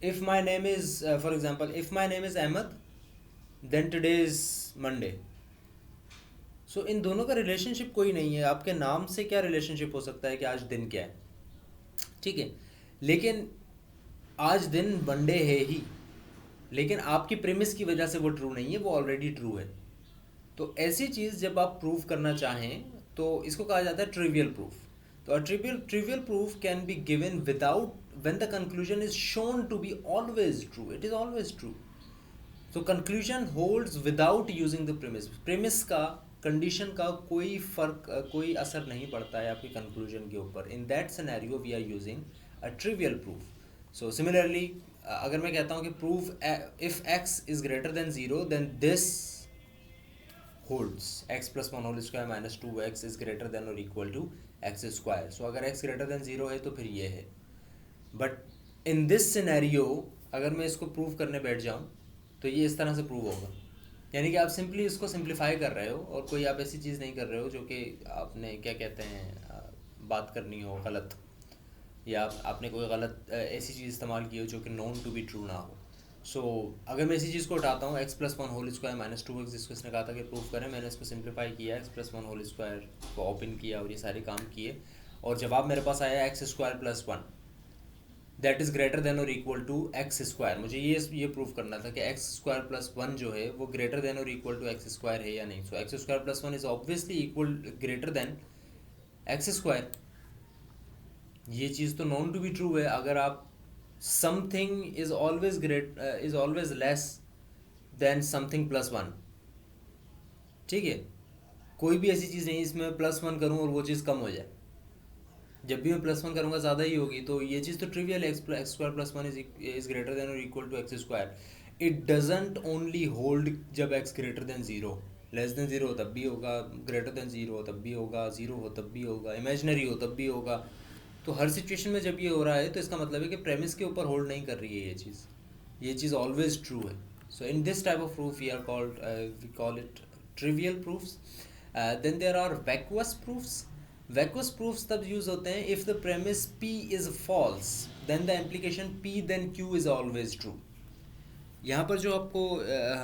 if my name is for example, if my name is Ahmed, then today is Monday. सो इन दोनों का रिलेशनशिप कोई नहीं है. आपके नाम से क्या रिलेशनशिप हो सकता है कि आज दिन क्या है, ठीक है. लेकिन आज दिन मंडे है ही, लेकिन आपकी प्रेमिस की वजह से वो ट्रू नहीं है, वो ऑलरेडी ट्रू है. तो ऐसी चीज़ जब आप प्रूव करना चाहें तो इसको कहा जाता है ट्रिवियल प्रूफ. तो a trivial proof can be given without when the conclusion is shown to be always true. It is always true. तो conclusion holds without using the premise. Premise का, कंडीशन का कोई कोई असर नहीं पड़ता है आपकी कंक्लूजन के ऊपर. In that scenario we are using a trivial proof. So similarly अगर मैं कहता हूँ कि prove if x is greater than 0 then this holds x plus 1 whole square minus 2x is greater than or equal to x square. So अगर x greater than 0 है तो फिर ये है. बट इन दिस सिनेरियो अगर मैं इसको prove करने बैठ जाऊँ तो ये इस तरह से प्रूव होगा. यानी कि आप सिंपली इसको सिंप्लीफाई कर रहे हो और कोई आप ऐसी चीज़ नहीं कर रहे हो जो कि आपने क्या कहते हैं बात करनी हो गलत, या आपने कोई गलत ऐसी चीज़ इस्तेमाल की हो जो कि नोन टू बी ट्रू ना हो. सो अगर मैं इसी चीज़ को उठाता हूँ x plus 1 whole square minus 2x, जिसको इसने कहा था कि प्रूफ करें, मैंने इसको सिंप्लीफाई किया, x प्लस 1 होल स्क्वायर को ओपन किया और ये सारे काम किए, और जवाब मेरे पास आया x square plus 1 that is greater than और इक्वल टू एक्स स्क्वायर. मुझे ये प्रूफ करना था कि एक्स स्क्वायर प्लस 1 जो है वो ग्रेटर देन और इक्वल टू एक्स स्क्वायर है या नहीं. So x square plus 1 is obviously equal greater than x square. ये चीज़ तो नॉन टू बी ट्रू है. अगर आप something is always less than something plus 1, ठीक है, कोई भी ऐसी चीज़ नहीं इसमें प्लस 1 करूँ और वो चीज़ कम हो जाए. जब भी मैं प्लस 1 करूँगा ज़्यादा ही होगी. तो ये चीज़ तो ट्रिवियल है. X square plus 1 is greater than और equal to x square. It doesn't only hold जब x greater than 0. Less than 0 हो तब भी होगा, ग्रेटर देन 0 हो तब भी होगा, 0 हो तब भी होगा, इमेजिनरी हो तब भी होगा. तो हर सिचुएशन में जब ये हो रहा है तो इसका मतलब है कि प्रेमिस के ऊपर होल्ड नहीं कर रही है ये चीज़ ऑलवेज ट्रू है. So in this type of proof we call it trivial proofs. Then there are vacuous proofs. Vacuous proofs तब यूज होते हैं if the premise P is false then the implication P then Q is always true. यहाँ पर जो आपको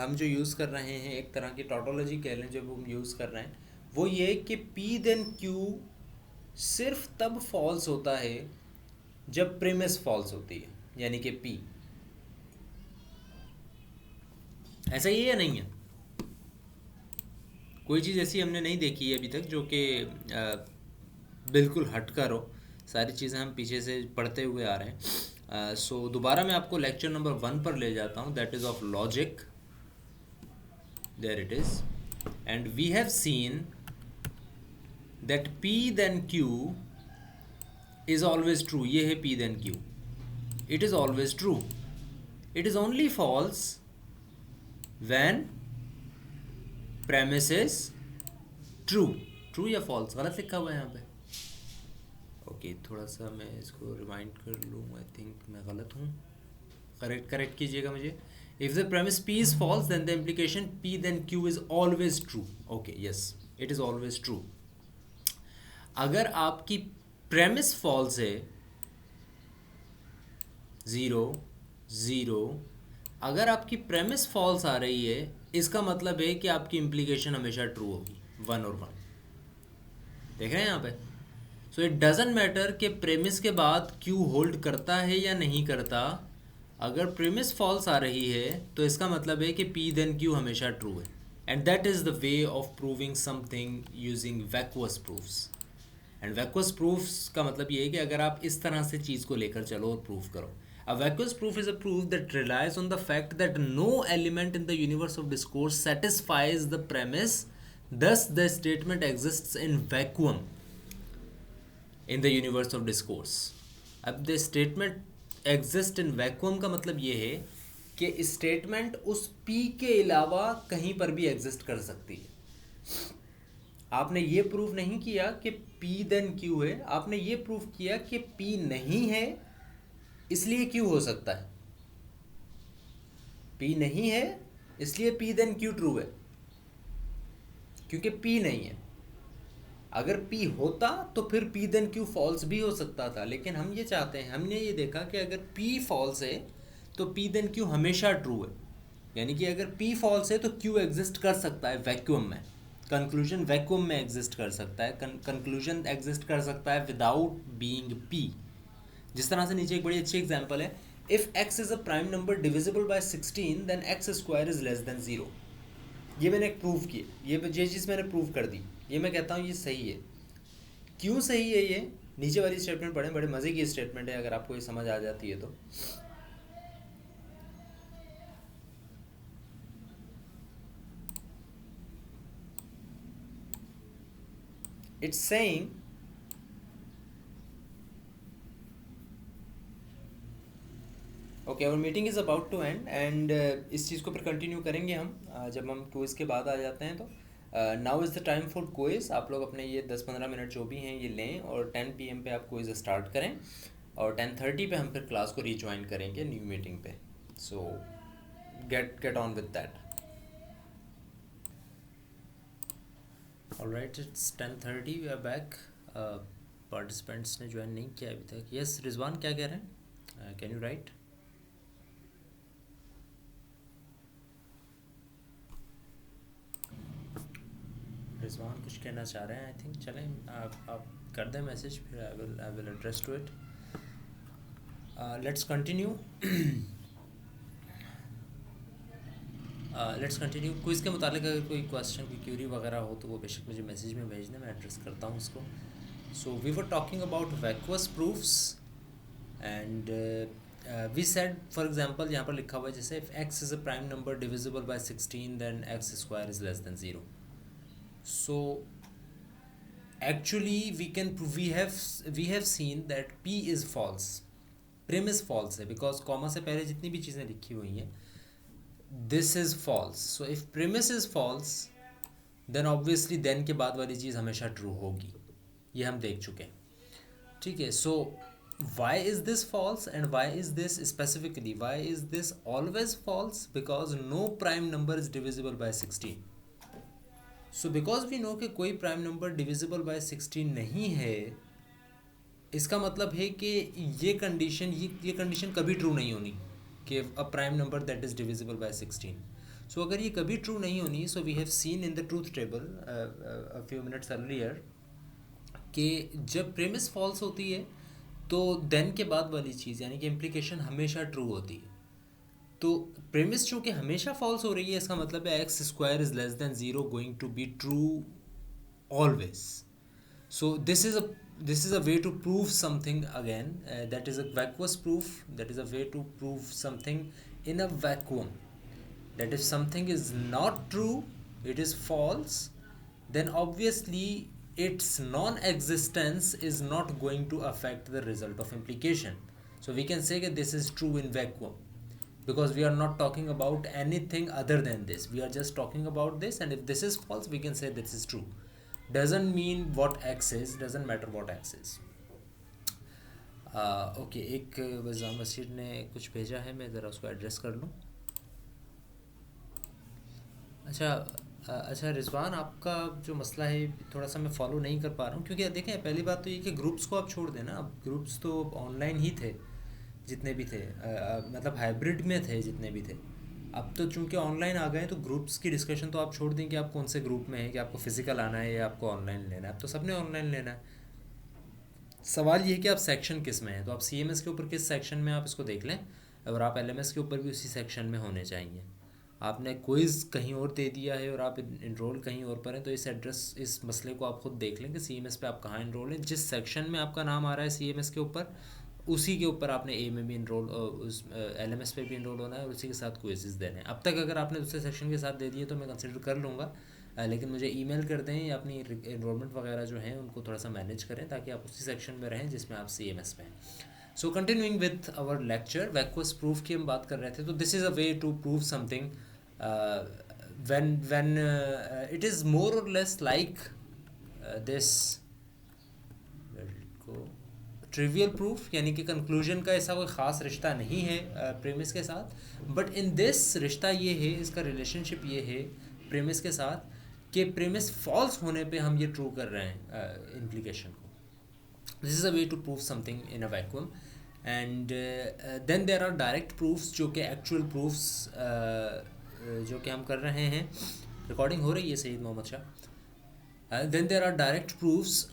हम जो use कर रहे हैं, एक तरह की टॉटोलॉजी कह लें जब हम यूज़ कर रहे हैं, वो ये कि P देन Q सिर्फ तब फॉल्स होता है जब प्रेमिस फॉल्स होती है, यानी कि P. ऐसा ही है या नहीं है? कोई चीज़ ऐसी हमने नहीं देखी है अभी तक जो कि बिल्कुल हटकर हो. सारी चीज़ें हम पीछे से पढ़ते हुए आ रहे हैं. सो दोबारा मैं आपको लेक्चर नंबर 1 पर ले जाता हूँ, that is of logic. There it is. And we have seen that P then Q is always true. ये है P then Q. It is always true. It is only false when premise is true. True या false गलत लिखा हुआ है यहाँ पे. Okay, थोड़ा सा मैं इसको रिमाइंड कर लूँ. आई थिंक मैं गलत हूँ, करेक्ट कीजिएगा मुझे. If the premise P is false then the implication P then Q is always true. Okay, yes, it is always true. अगर आपकी प्रेमिस फॉल्स है 0 0, अगर आपकी प्रेमिस फॉल्स आ रही है इसका मतलब है कि आपकी इम्प्लीकेशन हमेशा ट्रू होगी, 1 और 1. देख रहे हैं यहाँ पे. सो इट डजेंट मैटर कि प्रेमिस के बाद Q होल्ड करता है या नहीं करता. अगर प्रेमिस फॉल्स आ रही है तो इसका मतलब है कि P देन Q हमेशा ट्रू है. And that is the way of proving something using vacuous proofs. And vacuous proofs का मतलब ये है कि अगर आप इस तरह से चीज़ को लेकर चलो और प्रूव करो. A vacuous proof is a proof that relies on the fact that no element in the universe of discourse satisfies the premise, thus the statement exists in vacuum in the universe of discourse. अब the statement exist in vacuum का मतलब ये है कि statement उस P के अलावा कहीं पर भी exist कर सकती है. आपने ये प्रूफ नहीं किया कि P देन Q है, आपने ये प्रूफ किया कि P नहीं है इसलिए Q हो सकता है. P नहीं है इसलिए P देन Q ट्रू है, क्योंकि P नहीं है. अगर P होता तो फिर P देन Q फॉल्स भी हो सकता था. लेकिन हम ये चाहते हैं, हमने ये देखा कि अगर P फॉल्स है तो P देन Q हमेशा ट्रू है, यानी कि अगर P फॉल्स है तो Q एग्जिस्ट कर सकता है वैक्यूम में, कंक्लूजन वैक्यूम में एग्जिस्ट कर सकता है, कंक्लूजन एग्जिस्ट कर सकता है विदाउट बीइंग P। जिस तरह से नीचे एक बड़ी अच्छी एग्जांपल है, if x is a prime number divisible by 16 then x square is less than 0। ये मैंने एक प्रूव किया, ये चीज़ मैंने प्रूव कर दी, ये मैं कहता हूँ ये सही है। क्यों सही है ये, नीचे वाली स्टेटमेंट पढ़ें, बड़े मज़े की स्टेटमेंट है, अगर आपको ये समझ आ जाती है तो। It's saying okay our meeting is about to end and इस चीज़ को फिर कंटिन्यू करेंगे हम जब हम क्विज़ के बाद आ जाते हैं। तो now is the time for quiz. आप लोग अपने ये 10-15 मिनट जो भी हैं ये लें और 10 PM पे आप क्विज़ स्टार्ट करें और 10:30 पे हम फिर क्लास को रीज्वाइन करेंगे न्यू मीटिंग पे। So get on with that. Alright, it's 10:30, we are back. Participants ने ज्वाइन नहीं किया अभी तक। यस रिजवान, क्या कह रहे हैं, कैन यू राइट? रिजवान कुछ कहना चाह रहे हैं, आई थिंक। चलें आप कर दें मैसेज, फिर I will address to it. Let's continue. Let's continue. Quiz के मुतालिक अगर कोई क्वेश्चन, कोई क्यूरी वगैरह हो तो वो बेशक मुझे मैसेज में भेज दें, मैं एड्रेस करता हूँ उसको। So we were talking about vacuous proofs and we said, for example यहाँ पर लिखा हुआ है जैसे if x is a prime number divisible by 16 then x square is less than 0। So actually we have seen that P is false, premise false है because comma से पहले जितनी भी चीज़ें लिखी हुई हैं this is false। so if premise is false then obviously then के बाद वाली चीज़ हमेशा true होगी, ये हम देख चुके हैं, ठीक है। so why is this false and why is this specifically, why is this always false? because no prime number is divisible by 16। So because we know कि कोई प्राइम नंबर डिविजिबल बाय 16 नहीं है, इसका मतलब है कि ये कंडीशन कभी ट्रू नहीं होनी कि a prime number that is divisible by 16। So अगर ये कभी ट्रू नहीं होनी, so we have seen in the truth table a few minutes earlier कि जब प्रेमिस फॉल्स होती है तो देन के बाद वाली चीज़ यानी कि इम्प्लीकेशन हमेशा ट्रू होती है। तो प्रेमिस चूँकि हमेशा फॉल्स हो रही है, इसका मतलब है x square is less than 0 going to be true always. So this is a way to prove something again, that is a vacuous proof, that is a way to prove something in a vacuum, that if something is not true, it is false, then obviously its non-existence is not going to affect the result of implication. So we can say that this is true in vacuum because we are not talking about anything other than this, we are just talking about this, and if this is false we can say this is true. Doesn't mean what x is, doesn't matter what x is. Okay, एक वज़ाम मसीर ने कुछ भेजा है, मैं ज़रा उसको address कर लूँ। अच्छा रिजवान, आपका जो मसला है थोड़ा सा मैं फॉलो नहीं कर पा रहा हूँ, क्योंकि देखें पहली बात तो ये कि ग्रुप्स को आप छोड़ देना। अब ग्रुप्स तो ऑनलाइन ही थे जितने भी थे, मतलब हाइब्रिड में थे जितने भी थे। अब तो चूंकि ऑनलाइन आ गए तो ग्रुप्स की डिस्कशन तो आप छोड़ दें कि आप कौन से ग्रुप में हैं, कि आपको फिज़िकल आना है या आपको ऑनलाइन लेना है। अब तो सबने ऑनलाइन लेना है। सवाल ये है कि आप सेक्शन किस में हैं, तो आप CMS के ऊपर किस सेक्शन में आप इसको देख लें, और आप LMS के ऊपर भी उसी सेक्शन में होने चाहिए। आपने क्विज़ कहीं और दे दिया है और आप इनरोल कहीं और पर हैं, तो इस मसले को आप ख़ुद देख लें कि CMS पे आप कहाँ इनरोल हैं। जिस सेक्शन में आपका नाम आ रहा है CMS के ऊपर, उसी के ऊपर आपने A में भी इनरोल, उस LMS पे भी इनरोल होना है और उसी के साथ क्विज़ेस देने हैं। अब तक अगर आपने दूसरे सेक्शन के साथ दे दिए तो मैं कंसिडर कर लूँगा, लेकिन मुझे ईमेल कर दें या अपनी इनरोलमेंट वगैरह जो हैं उनको थोड़ा सा मैनेज करें ताकि आप उसी सेक्शन में रहें जिसमें आप CMS में हैं। So continuing with our lecture, vacuous proof की हम बात कर रहे थे। तो this is a way to prove something when it is more or less like this trivial proof, यानी कि कंक्लूजन का ऐसा कोई ख़ास रिश्ता नहीं है प्रेमिस के साथ, बट इन दिस रिश्ता ये है, इसका रिलेशनशिप ये है प्रेमिस के साथ कि प्रेमिस फॉल्स होने पे हम ये ट्रू कर रहे हैं इम्प्लीकेशन को। This is a way to prove something in a vacuum. And then there are direct proofs जो कि एक्चुअल प्रूफ्स जो कि हम कर रहे हैं. रिकॉर्डिंग हो रही है Saeed Mohammad Shah. Then there are direct proofs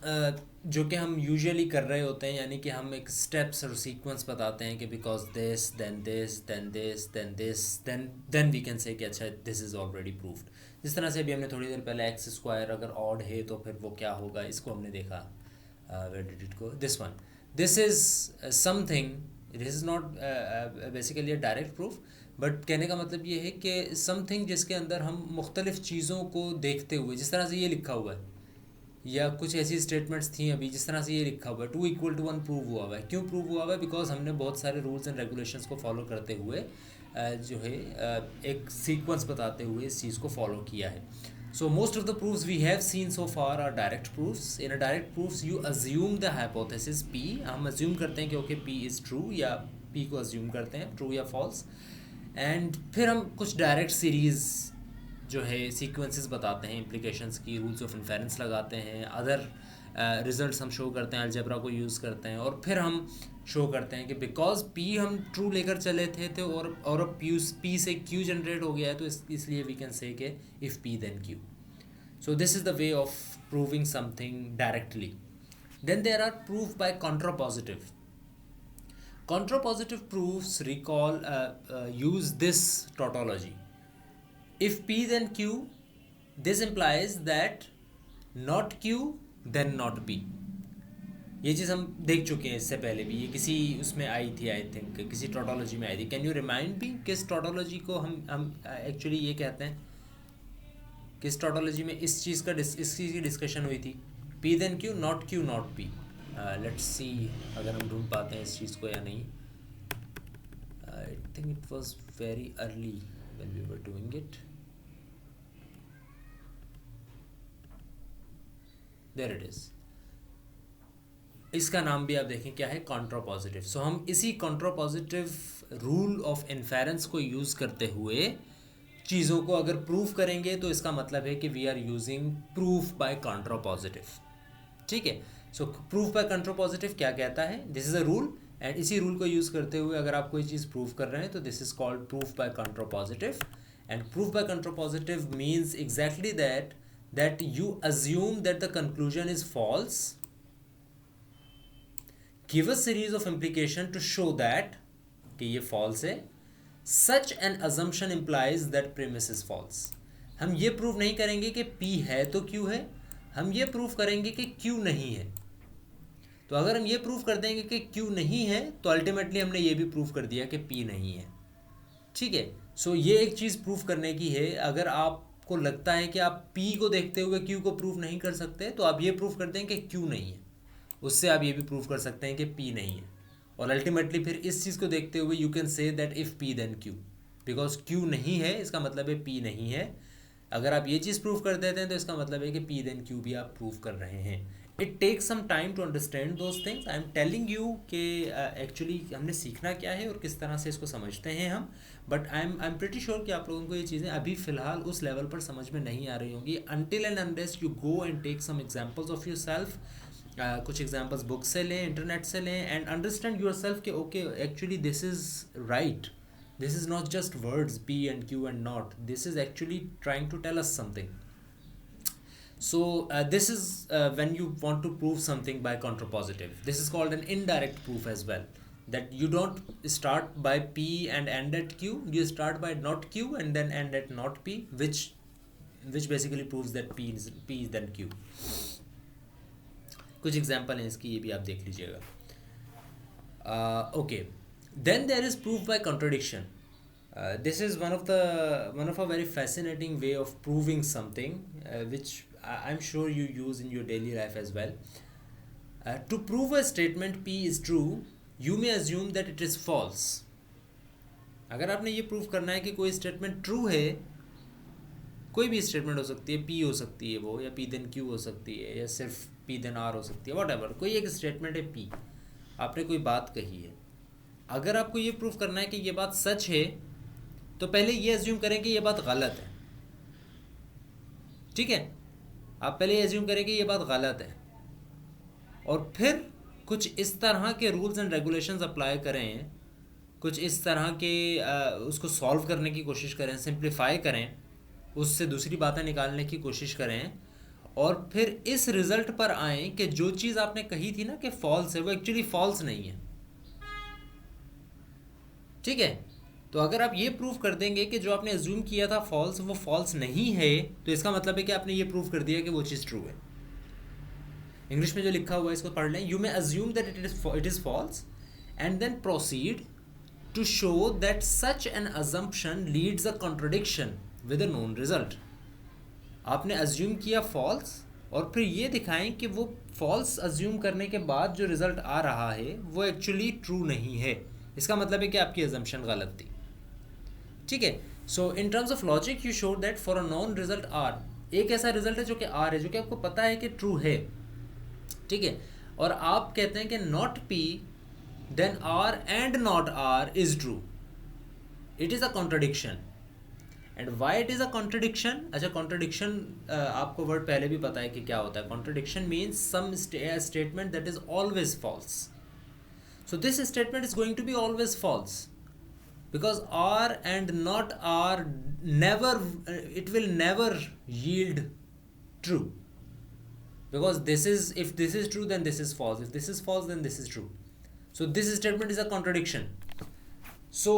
जो कि हम यूजुअली कर रहे होते हैं, यानी कि हम एक स्टेप्स और सीक्वेंस बताते हैं कि because this then this then this then this then we can say कि अच्छा दिस इज़ ऑलरेडी प्रूफ्ड. जिस तरह से अभी हमने थोड़ी देर पहले एक्स स्क्वायर अगर ऑड है तो फिर वो क्या होगा, इसको हमने देखा. Where did it go, this one. This is something, this is not basically a direct proof, but कहने का मतलब ये है कि समथिंग जिसके अंदर हम मुख्तलिफ़ चीज़ों को देखते हुए, जिस तरह से ये लिखा हुआ है या कुछ ऐसी स्टेटमेंट्स थी अभी जिस तरह से ये लिखा हुआ है 2=1 प्रूव हुआ है. क्यों प्रूव हुआ है? बिकॉज हमने बहुत सारे रूल्स एंड रेगुलेशंस को फॉलो करते हुए जो है एक सीक्वेंस बताते हुए इस चीज़ को फॉलो किया है. So most of the proofs we have seen so far are direct proofs. In a direct proofs you assume the hypothesis P. हम अज्यूम करते हैं कि ओके पी इज़ ट्रू, या पी को अज्यूम करते हैं ट्रू या फॉल्स, एंड फिर हम कुछ डायरेक्ट सीरीज़ जो है सीक्वेंसेस बताते हैं, इम्प्लिकेशंस की, रूल्स ऑफ इन्फेरेंस लगाते हैं, अदर रिजल्ट्स हम शो करते हैं, अलजेब्रा को यूज़ करते हैं, और फिर हम शो करते हैं कि बिकॉज पी हम ट्रू लेकर चले थे तो और अब पी से क्यू जनरेट हो गया है, तो इसलिए वी कैन से कि if P then Q. So this is the way of proving something directly. Then there are proof by contrapositive. Contrapositive proofs use this tautology. If P then Q, this implies that not Q then not P. ये चीज़ हम देख चुके हैं इससे पहले भी, ये किसी उसमें आई थी, आई थिंक किसी टोटोलॉजी में आई थी. कैन यू रिमाइंड मी किस टोटोलॉजी को हम एक्चुअली ये कहते हैं, किस टोटोलॉजी में इस चीज़ की डिस्कशन हुई थी? P then Q, not P. Let's see अगर हम ढूंढ पाते हैं इस चीज़ को या नहीं. I think it was very early when we were doing it. There it is. इसका नाम भी आप देखें क्या है, कॉन्ट्रापॉजिटिव. सो हम इसी कॉन्ट्रापॉजिटिव रूल ऑफ इन्फेरेंस को यूज़ करते हुए चीज़ों को अगर प्रूफ करेंगे तो इसका मतलब है कि we are using proof by contrapositive. ठीक है. सो प्रूफ बाय कॉन्ट्रापॉजिटिव क्या कहता है? This is a rule, and इसी रूल को यूज़ करते हुए अगर आप कोई चीज़ प्रूफ कर रहे हैं तो this is called proof by contrapositive. And proof by contrapositive means exactly that you assume that the conclusion is false, give a series of implication to show that कि ये फॉल्स है. Such an assumption implies that premise is false. हम ये prove नहीं करेंगे कि P है तो Q है, हम ये प्रूफ करेंगे कि Q नहीं है. तो अगर हम ये प्रूफ कर देंगे कि Q नहीं है तो अल्टीमेटली हमने ये भी प्रूफ कर दिया कि P नहीं है. ठीक है. सो ये एक चीज़ प्रूफ करने की है. अगर आपको लगता है कि आप P को देखते हुए Q को प्रूफ नहीं कर सकते तो आप ये प्रूफ कर दें कि Q नहीं है. उससे आप ये भी प्रूफ कर सकते हैं कि P नहीं है. और अल्टीमेटली फिर इस चीज़ को देखते हुए you can say that if P then Q. Because Q नहीं है इसका मतलब है P नहीं है. अगर आप ये चीज़ प्रूफ कर देते हैं तो इसका मतलब है कि P देन Q भी आप प्रूफ कर रहे हैं. It takes some time to understand those things. I am telling you कि एक्चुअली हमने सीखना क्या है और किस तरह से इसको समझते हैं हम. But I am pretty sure कि आप लोगों को ये चीज़ें अभी फ़िलहाल उस लेवल पर समझ में नहीं आ रही होंगी until and unless you go and take some examples of yourself. कुछ एग्जाम्पल्स बुक से लें, इंटरनेट से लें, एंड अंडरस्टैंड योर सेल्फ कि okay actually this is right. This is not just words P and Q and not. This is actually trying to tell us something. So this is when you want to prove something by contrapositive. This is called an indirect proof as well. That you don't start by P and end at Q. You start by not Q and then end at not P, which basically proves that P is then Q. कुछ example हैं इसकी, ये भी आप देख लीजिएगा. Okay. Then there is proof by contradiction. This is one of a very fascinating way of proving something, which I'm sure you use in your daily life as well. To prove a statement P is true, you may assume that it is false. अगर आपने ये prove करना है कि कोई statement true है, कोई भी स्टेटमेंट हो सकती है, P हो सकती है वो, या P then Q हो सकती है, या सिर्फ P then R हो सकती है, whatever, कोई एक स्टेटमेंट है P, आपने कोई बात कही है. अगर आपको ये प्रूव करना है कि ये बात सच है तो पहले ये एज्यूम करें कि ये बात गलत है. ठीक है. आप पहले एज्यूम करें कि ये बात गलत है और फिर कुछ इस तरह के रूल्स एंड रेगुलेशंस अप्लाई करें, कुछ इस तरह के उसको सॉल्व करने की कोशिश करें, सिंप्लीफाई करें, उससे दूसरी बातें निकालने की कोशिश करें, और फिर इस रिजल्ट पर आएँ कि जो चीज़ आपने कही थी ना कि फॉल्स है, वो एक्चुअली फॉल्स नहीं है। ठीक है, तो अगर आप ये प्रूव कर देंगे कि जो आपने अज्यूम किया था फॉल्स, वो फॉल्स नहीं है, तो इसका मतलब है कि आपने ये प्रूव कर दिया कि वो चीज़ ट्रू है। इंग्लिश में जो लिखा हुआ है इसको पढ़ लें। You may assume that it is false and then proceed to show that such an assumption leads a contradiction with a known result। आपने अज्यूम किया फॉल्स और फिर ये दिखाएं कि वो फॉल्स अज्यूम करने के बाद जो रिजल्ट आ रहा है वो एक्चुअली ट्रू नहीं है। इसका मतलब है कि आपकी अजम्पशन गलत थी। ठीक है, so in terms of logic you showed that for a non result R, एक ऐसा रिजल्ट है जो कि आर है, जो कि आपको पता है कि ट्रू है। ठीक है, और आप कहते हैं कि not P then R and not R is true। It is a contradiction। And why it is a contradiction? अच्छा, contradiction आपको वर्ड पहले भी पता है कि क्या होता है। Contradiction means some statement that is always false। So this statement is going to be always false because R and not R never, it will never yield true, because this is, if this is true then this is false, if this is false then this is true। So this statement is a contradiction। So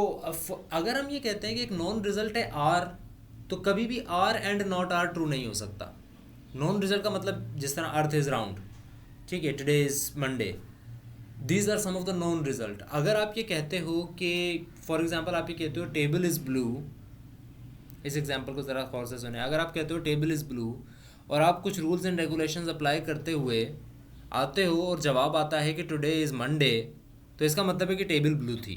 अगर हम ये कहते हैं कि एक non result है R, तो कभी भी R and not R true नहीं हो सकता। नॉन रिजल्ट का मतलब जिस तरह अर्थ इज़ राउंड, ठीक है, today is Monday, these are some of the non result. अगर आप ये कहते हो कि फॉर एग्जांपल आप ये कहते हो टेबल इज़ ब्लू, इस एग्जांपल को ज़रा गौर से सुने। अगर आप कहते हो टेबल इज़ ब्लू और आप कुछ रूल्स एंड रेगुलेशंस अप्लाई करते हुए आते हो और जवाब आता है कि टुडे इज़ मंडे, तो इसका मतलब है कि टेबल ब्लू थी,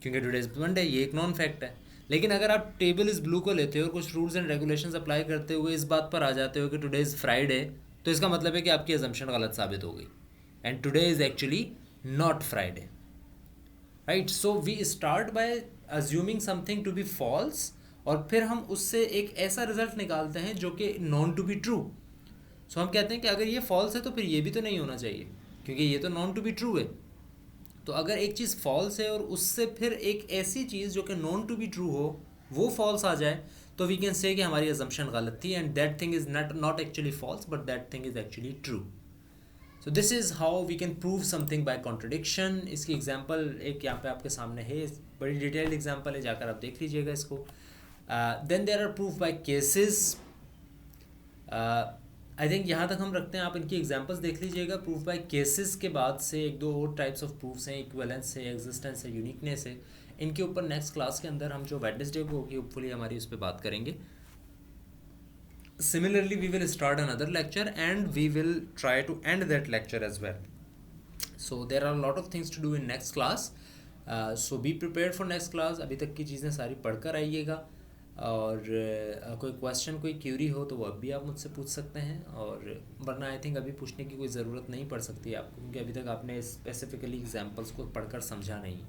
क्योंकि टुडे इज़ मंडे, ये एक नॉन फैक्ट है। लेकिन अगर आप टेबल इज़ ब्लू को लेते हो और कुछ रूल्स एंड रेगुलेशंस अप्लाई करते हुए इस बात पर आ जाते हो कि टुडे इज़ फ्राइडे, तो इसका मतलब है कि आपकी अजम्पशन गलत साबित हो गई, and today is actually not Friday. Right, so we start by assuming something to be false, और फिर हम उससे एक ऐसा रिजल्ट निकालते हैं जो कि नॉन टू बी ट्रू। सो हम कहते हैं कि अगर ये फॉल्स है तो फिर ये भी तो नहीं होना चाहिए, क्योंकि ये तो नॉन टू बी ट्रू है। तो अगर एक चीज़ फॉल्स है और उससे फिर एक ऐसी चीज़ जो कि नॉन टू बी ट्रू हो वो फॉल्स आ जाए, तो वी कैन से कि हमारी अजम्पशन गलत थी, and that thing is not actually false but that thing is actually true. So this is how we can prove something by contradiction. इसकी example एक यहाँ पे आपके सामने है, बड़ी डिटेल्ड एग्जांपल है, जाकर आप देख लीजिएगा इसको। Then there are proof by cases. I think यहाँ तक हम रखते हैं, आप इनकी एग्जांपल्स देख लीजिएगा। प्रूफ बाय केसेस के बाद से एक दो और टाइप्स ऑफ प्रूफ्स हैं, इक्विवेलेंस है, एग्जिस्टेंस है, यूनिकनेस है। इनके ऊपर नेक्स्ट क्लास के अंदर हम जो वेडनेसडे को होगी होपफुली हमारी उस पर बात करेंगे। Similarly, we will start another lecture and we will try to end that lecture as well. So there are a lot of things to do in next class. So be prepared for next class। अभी तक की चीज़ें सारी पढ़कर आइएगा, और कोई question कोई क्यूरी हो तो वो अब भी आप मुझसे पूछ सकते हैं, और वरना आई थिंक अभी पूछने की कोई ज़रूरत नहीं पड़ सकती है आपको, क्योंकि अभी तक आपने स्पेसिफिकली एग्जांपल्स को पढ़कर समझा नहीं।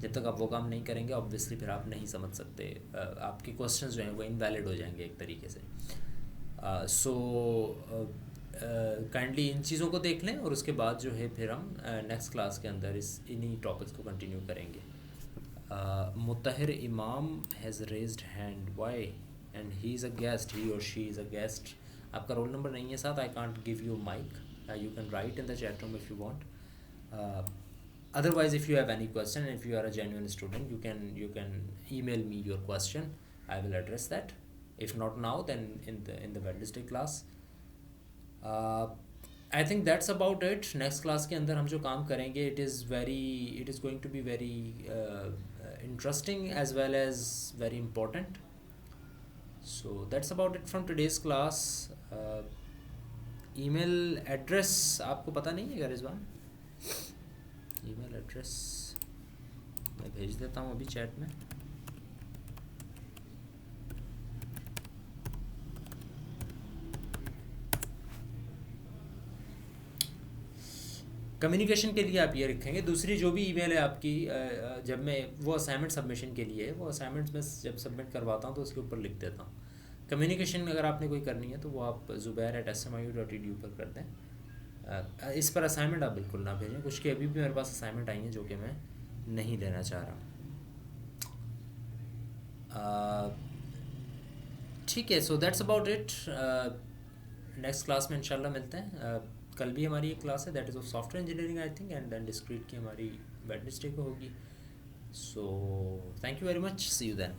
जब तक आप वो काम नहीं करेंगे ऑब्वियसली फिर आप नहीं समझ सकते, आपके क्वेश्चंस जो हैं वो इनवैलिड हो जाएंगे एक तरीके से। सो काइंडली इन चीज़ों को देख लें, और उसके बाद जो है फिर हम नेक्स्ट क्लास के अंदर इन्हीं टॉपिक्स को कंटिन्यू करेंगे। Mutahir Imam has raised hand, why, and he is a guest, he और शी इज़ अ गेस्ट। आपका रोल नंबर नहीं है साथ, I can't give you mic, you can write in the chat room if you want. Otherwise, if you have any question, if you are a genuine student, you can email me your question. I will address that. If not now, then in the Wednesday class. I think that's about it. Next class के अंदर हम जो काम करेंगे, it is going to be very interesting as well as very important. So that's about it from today's class. Email address आपको पता नहीं है रिजवान? ईमेल एड्रेस मैं भेज देता हूँ अभी चैट में। कम्युनिकेशन के लिए आप ये रखेंगे। दूसरी जो भी ईमेल है आपकी, जब मैं वो असाइनमेंट सबमिशन के लिए है, वो असाइनमेंट्स में जब सबमिट करवाता हूँ तो उसके ऊपर लिख देता हूँ। कम्युनिकेशन में अगर आपने कोई करनी है तो वो आप zubair@smiu.edu पर कर दें, इस पर असाइनमेंट आप बिल्कुल ना भेजें, कुछ की अभी भी मेरे पास असाइनमेंट आई हैं जो कि मैं नहीं देना चाह रहा। ठीक है, so that's about it. Next class में इंशाल्लाह मिलते हैं। कल भी हमारी एक क्लास है, that is of software engineering I think, and then discrete की हमारी वेडनेसडे को होगी। So thank you very much, see you then.